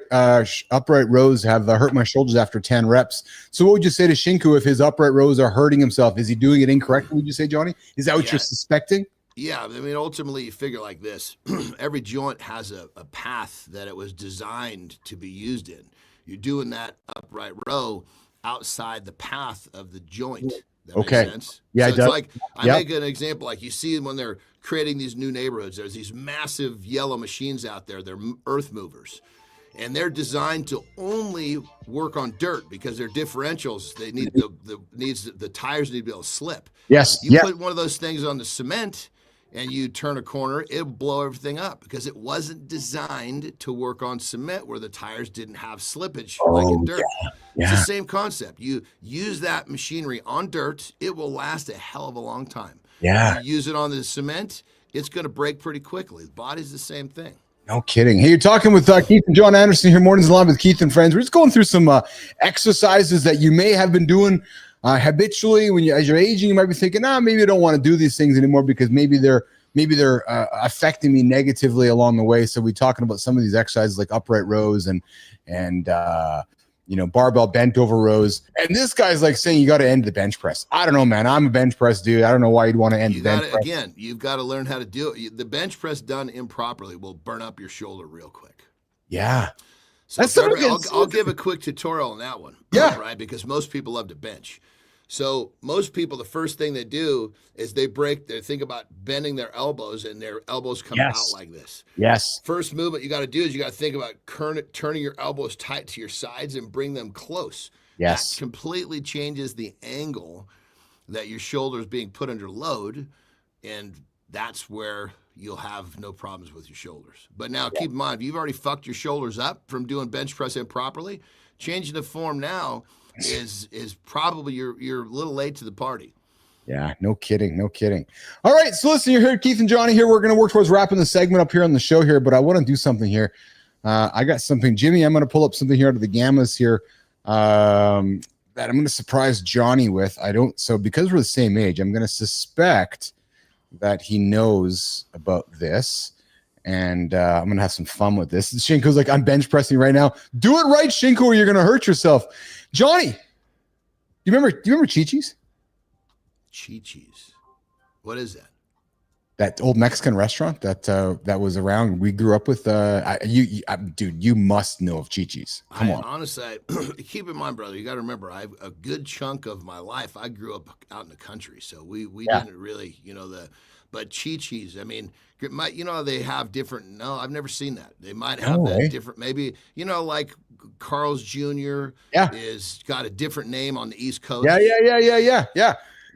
rows have hurt my shoulders after 10 reps. So what would you say to Shinku if his upright rows are hurting himself? Is he doing it incorrectly, would you say, Johnny? Is that what you're suspecting? Yeah, ultimately you figure like this. Every joint has a path that it was designed to be used in. You're doing that upright row outside the path of the joint. That makes sense? Yeah, so it does. Like, I make an example, like you see when they're creating these new neighborhoods, there's these massive yellow machines out there. They're earth movers. And they're designed to only work on dirt because their differentials, they need the tires need to be able to slip. Yes. You put one of those things on the cement and you turn a corner, it'll blow everything up because it wasn't designed to work on cement where the tires didn't have slippage like in dirt. It's the same concept. You use that machinery on dirt, it will last a hell of a long time. Yeah. You use it on the cement, it's going to break pretty quickly. The body's the same thing. No kidding. Hey, you're talking with Keith and Jon Andersen here, Mornings Live with Keith and Friends. We're just going through some exercises that you may have been doing habitually. As you're aging, you might be thinking, maybe I don't want to do these things anymore because maybe they're maybe they're affecting me negatively along the way. So we're talking about some of these exercises like upright rows and barbell bent over rows. And this guy's like saying you got to end the bench press. I don't know, man. I'm a bench press dude. I don't know why you'd want to end the bench press. Again, you've got to learn how to do it. The bench press done improperly will burn up your shoulder real quick. Yeah. So I'll give a quick tutorial on that one. Yeah. Right? Because most people love to bench. So most people, the first thing they do is they think about bending their elbows, and their elbows come out like this. Yes. First movement you got to do is you got to think about turning your elbows tight to your sides and bring them close. Yes. That completely changes the angle that your shoulder is being put under load, and that's where you'll have no problems with your shoulders. But now keep in mind, if you've already fucked your shoulders up from doing bench press improperly, changing the form now is probably you're a little late to the party. Yeah, no kidding. All right, so listen, you're here, Keith and Johnny here. We're going to work towards wrapping the segment up here on the show here, but I want to do something here. I got something, Jimmy. I'm going to pull up something here out of the Gammas here that I'm going to surprise Johnny with. So because we're the same age, I'm going to suspect that he knows about this, and I'm going to have some fun with this. Shinko's like, I'm bench pressing right now. Do it right, Shinko, or you're going to hurt yourself. Johnny, do you remember Chi-Chi's? Chi-Chi's. What is that? That old Mexican restaurant that was around. We grew up with. Dude, you must know of Chi-Chi's. Come on. Honestly, keep in mind, brother, you got to remember, a good chunk of my life, I grew up out in the country, so we didn't really, but Chi-Chi's. I mean, they have different. No, I've never seen that. They might have different. Maybe like Carl's Jr. is got a different name on the East Coast. Yeah.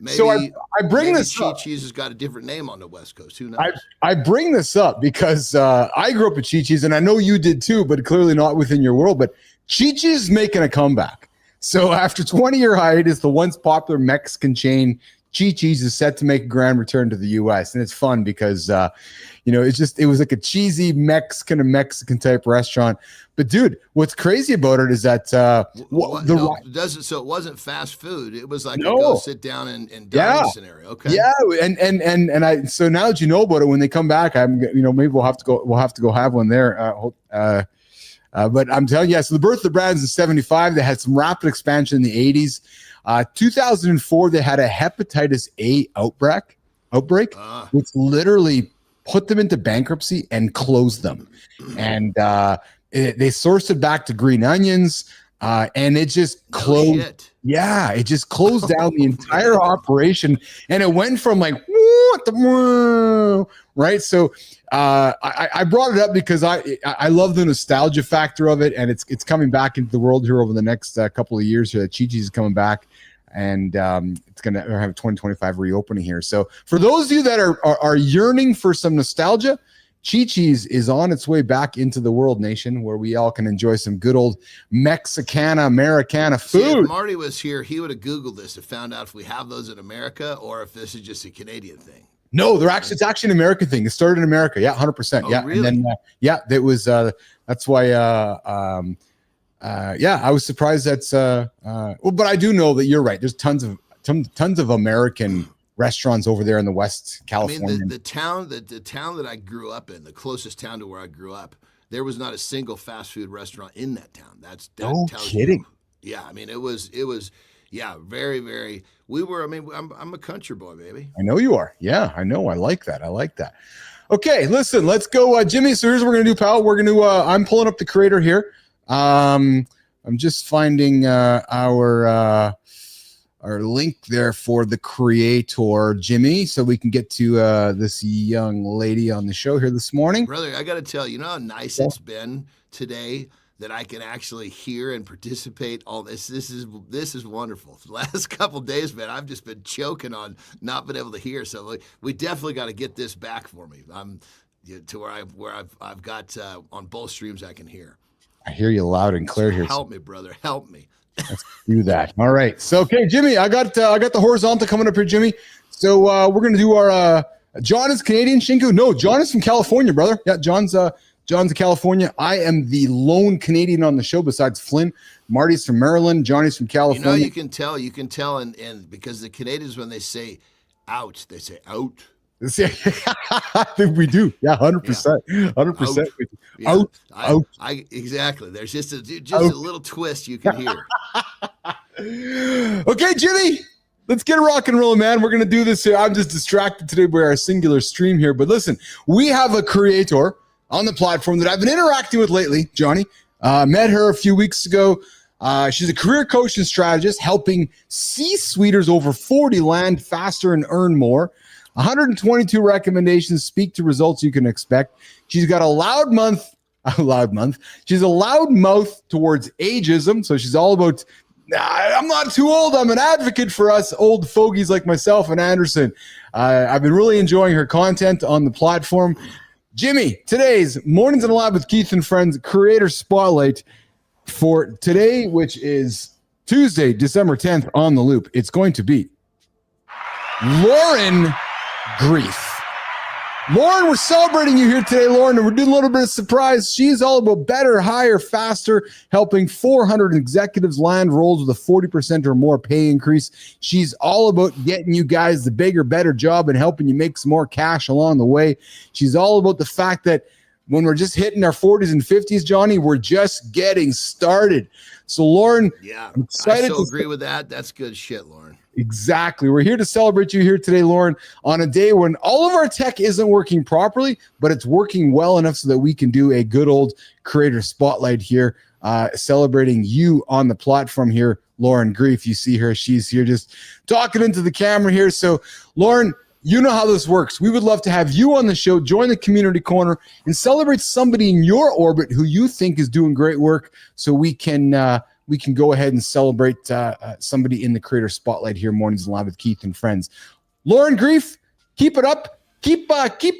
Maybe, so I bring this up. Chi-Chi's has got a different name on the West Coast. Who knows? I bring this up because I grew up at Chi-Chi's, and I know you did too, but clearly not within your world. But Chi-Chi's is making a comeback. So after 20-year hiatus, the once popular Mexican chain Chi-Chi's is set to make a grand return to the U.S. And it's fun because, it was like a cheesy Mexican type restaurant. But dude, what's crazy about it is that so it wasn't fast food. It was like a go sit down and dine scenario. Okay. Yeah, and so now that you know about it, when they come back, maybe we'll have to go have one there. But I'm telling you, so the birth of the brand's in '75. They had some rapid expansion in the '80s. 2004, they had a hepatitis A outbreak, which literally put them into bankruptcy and closed them. And they sourced it back to green onions, and it just closed. Shit. Yeah, it just closed down the entire operation, and it went from like what the right. So I brought it up because I love the nostalgia factor of it, and it's coming back into the world here over the next couple of years. Here, Chi-Chi's is coming back, and it's going to have a 2025 reopening here. So for those of you that are yearning for some nostalgia, Chi-Chi's is on its way back into the world, nation, where we all can enjoy some good old Mexicana, Americana food. See, if Marty was here, he would have Googled this and found out if we have those in America or if this is just a Canadian thing. No, it's actually an American thing. It started in America. Yeah, 100%. Oh, yeah. Really? And then, that was, that's why, I was surprised that's, but I do know that you're right. There's tons of American restaurants over there in the West California. I mean, the town that I grew up in, the closest town to where I grew up, there was not a single fast food restaurant in that town. No kidding. Yeah, I mean, it was very, very. I'm a country boy, baby. I know you are. Yeah, I know. I like that. Okay, listen, let's go, Jimmy. So here's what we're gonna do, pal. We're gonna. I'm pulling up the creator here. I'm just finding our link there for the creator, Jimmy, so we can get to this young lady on the show here this morning. Brother, I got to tell you, how nice it's been today that I can actually hear and participate all this. This is wonderful. The last couple of days, man, I've just been choking on not being able to hear. So we definitely got to get this back for me. I'm to where I've got on both streams I can hear. I hear you loud and clear here. Help me, brother. Help me. Let's do that. All right. So, okay, Jimmy, I got the horizontal coming up here, Jimmy. So we're gonna do our Jon is Canadian, Shinku. No, Jon is from California, brother. Yeah, Jon's in California. I am the lone Canadian on the show besides Flynn. Marty's from Maryland. Johnny's from California. You can tell, and because the Canadians, when they say out, they say out. See, I think we do. Yeah, 100%. 100%. Yeah. Out. Exactly. There's just a little twist you can hear. Okay, Jimmy, let's get rock and roll, man. We're going to do this here. I'm just distracted today by our singular stream here. But listen, we have a creator on the platform that I've been interacting with lately, Johnny. Met her a few weeks ago. She's a career coach and strategist helping C-suiters over 40 land faster and earn more. 122 recommendations speak to results you can expect. She's got a loud mouth. She's a loud mouth towards ageism. So she's all about, I'm not too old. I'm an advocate for us old fogies like myself and Andersen. I've been really enjoying her content on the platform. Jimmy, today's Mornings in the Lab with Keith and Friends Creator Spotlight for today, which is Tuesday, December 10th on the loop. It's going to be Lauren Grief. Lauren, we're celebrating you here today, Lauren, and we're doing a little bit of surprise. She's all about better, higher, faster, helping 400 executives land roles with a 40% or more pay increase. She's all about getting you guys the bigger, better job and helping you make some more cash along the way. She's all about the fact that when we're just hitting our 40s and 50s, Johnny, we're just getting started. So, Lauren, yeah, I'm excited I agree with that. That's good shit, Lauren. Exactly. We're here to celebrate you here today, Lauren, on a day when all of our tech isn't working properly, but it's working well enough so that we can do a good old creator spotlight here, celebrating you on the platform here, Lauren Grief. You see her. She's here just talking into the camera here. So, Lauren, you know how this works. We would love to have you on the show, join the community corner, and celebrate somebody in your orbit who you think is doing great work so we can go ahead and celebrate somebody in the creator spotlight here, Mornings in Live with Keith and Friends. Lauren Grief, keep it up. Keep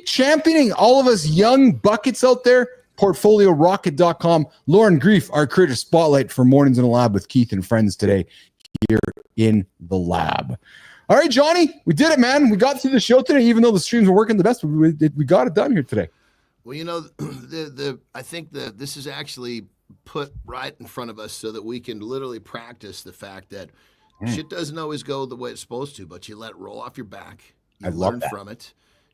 championing all of us young buckets out there. PortfolioRocket.com. Lauren Grief, our creator spotlight for Mornings in the Lab with Keith and Friends today here in the lab. All right, Johnny, we did it, man. We got through the show today, even though the streams were working the best. We got it done here today. Well, you know, I think that this is actually put right in front of us so that we can literally practice the fact that shit doesn't always go the way it's supposed to, but you let it roll off your back, you learn from it,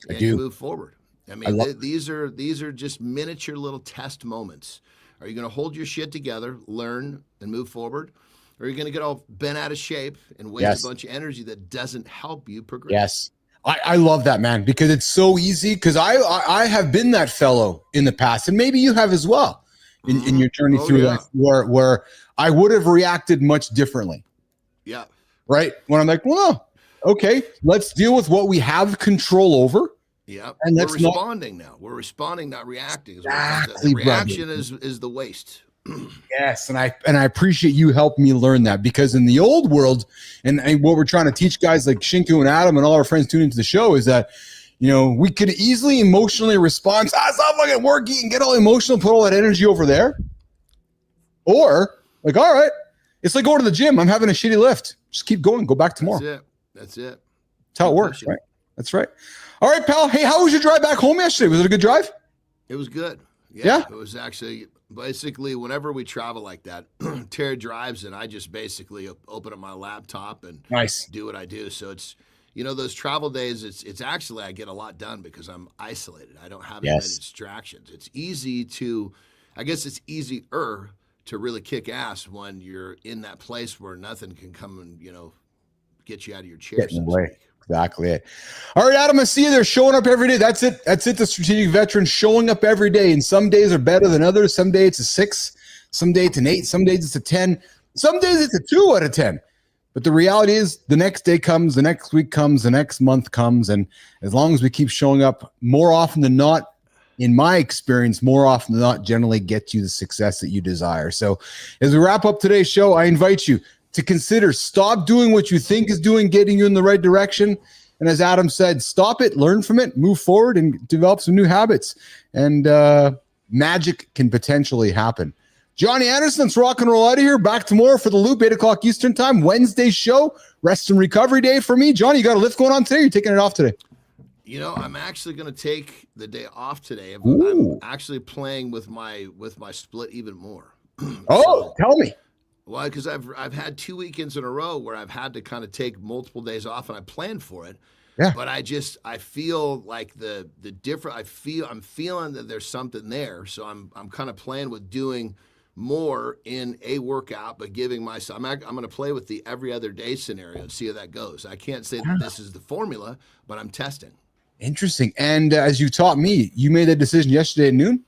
and you move forward. I mean, these are just miniature little test moments. Are you going to hold your shit together, learn, and move forward? Or are you going to get all bent out of shape and waste a bunch of energy that doesn't help you progress? Yes. I love that, man, because it's so easy. Because I have been that fellow in the past, and maybe you have as well in your journey through life, where I would have reacted much differently. Yeah. Right? When I'm like, well, okay, let's deal with what we have control over. Yeah. And we're responding now. We're responding, not reacting. Exactly, the reaction is the waste. Yes, and I appreciate you helping me learn that, because in the old world, and what we're trying to teach guys like Shinku and Adam and all our friends tuning into the show is that, you know, we could easily emotionally respond, it's not fucking working, and get all emotional, put all that energy over there. Or, like, all right, it's like going to the gym. I'm having a shitty lift. Just keep going. Go back tomorrow. That's it. That's how it works, right? That's right. All right, pal. Hey, how was your drive back home yesterday? Was it a good drive? It was good. Yeah? It was actually... Basically, whenever we travel like that, Terry drives and I just basically open up my laptop and do what I do. So it's, you know, those travel days, it's actually, I get a lot done because I'm isolated. I don't have any distractions. It's easy to, I guess it's easier to really kick ass when you're in that place where nothing can come and, you know, get you out of your chair. Get in the way. Exactly it. All right, Adam, I see you there showing up every day. That's it. The strategic veteran showing up every day. And some days are better than others. Some days it's a 6, some days it's an 8, some days it's a 10, some days it's a 2 out of 10. But the reality is the next day comes, the next week comes, the next month comes. And as long as we keep showing up, more often than not, in my experience, more often than not, generally gets you the success that you desire. So as we wrap up today's show, I invite you to consider stop doing what you think is getting you in the right direction. And as Adam said, stop it, learn from it, move forward, and develop some new habits. And magic can potentially happen. Jon Andersen, let's rock and roll out of here. Back tomorrow for the Loop, 8 o'clock Eastern time. Wednesday show, rest and recovery day for me. Johnny, you got a lift going on today? Or you're taking it off today? You know, I'm actually going to take the day off today. I'm actually playing with my split even more. Tell me. Well, because I've had 2 weekends in a row where I've had to kind of take multiple days off, and I planned for it. Yeah. But I feel like the different. I'm feeling that there's something there. So I'm kind of playing with doing more in a workout, but giving myself. I'm going to play with the every other day scenario, see how that goes. I can't say that this is the formula, but I'm testing. Interesting. And as you taught me, you made that decision yesterday at noon.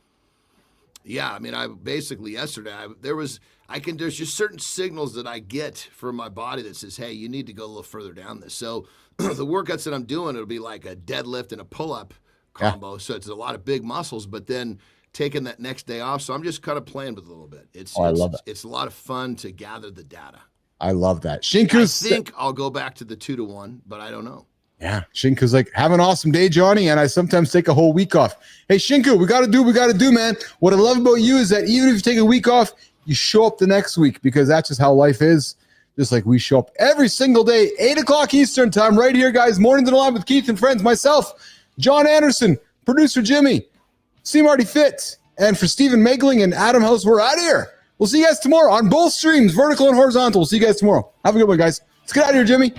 Yeah, I mean, I basically yesterday there's just certain signals that I get from my body that says, hey, you need to go a little further down this. So the workouts that I'm doing, it'll be like a deadlift and a pull-up combo. So it's a lot of big muscles, but then taking that next day off. So I'm just kind of playing with it a little bit. I love it. It's a lot of fun to gather the data. I love that. Shinku's, I think I'll go back to the 2-to-1, but I don't know. Yeah, Shinku's like, have an awesome day, Johnny, and I sometimes take a whole week off. Hey, Shinku, we got to do, man. What I love about you is that even if you take a week off, you show up the next week, because that's just how life is. Just like we show up every single day, 8 o'clock Eastern time, right here, guys. Mornings in the Line with Keith and friends. Myself, Jon Andersen, producer Jimmy, C. Marty Fitz, and for Stephen Megling and Adam House, we're out of here. We'll see you guys tomorrow on both streams, vertical and horizontal. We'll see you guys tomorrow. Have a good one, guys. Let's get out of here, Jimmy.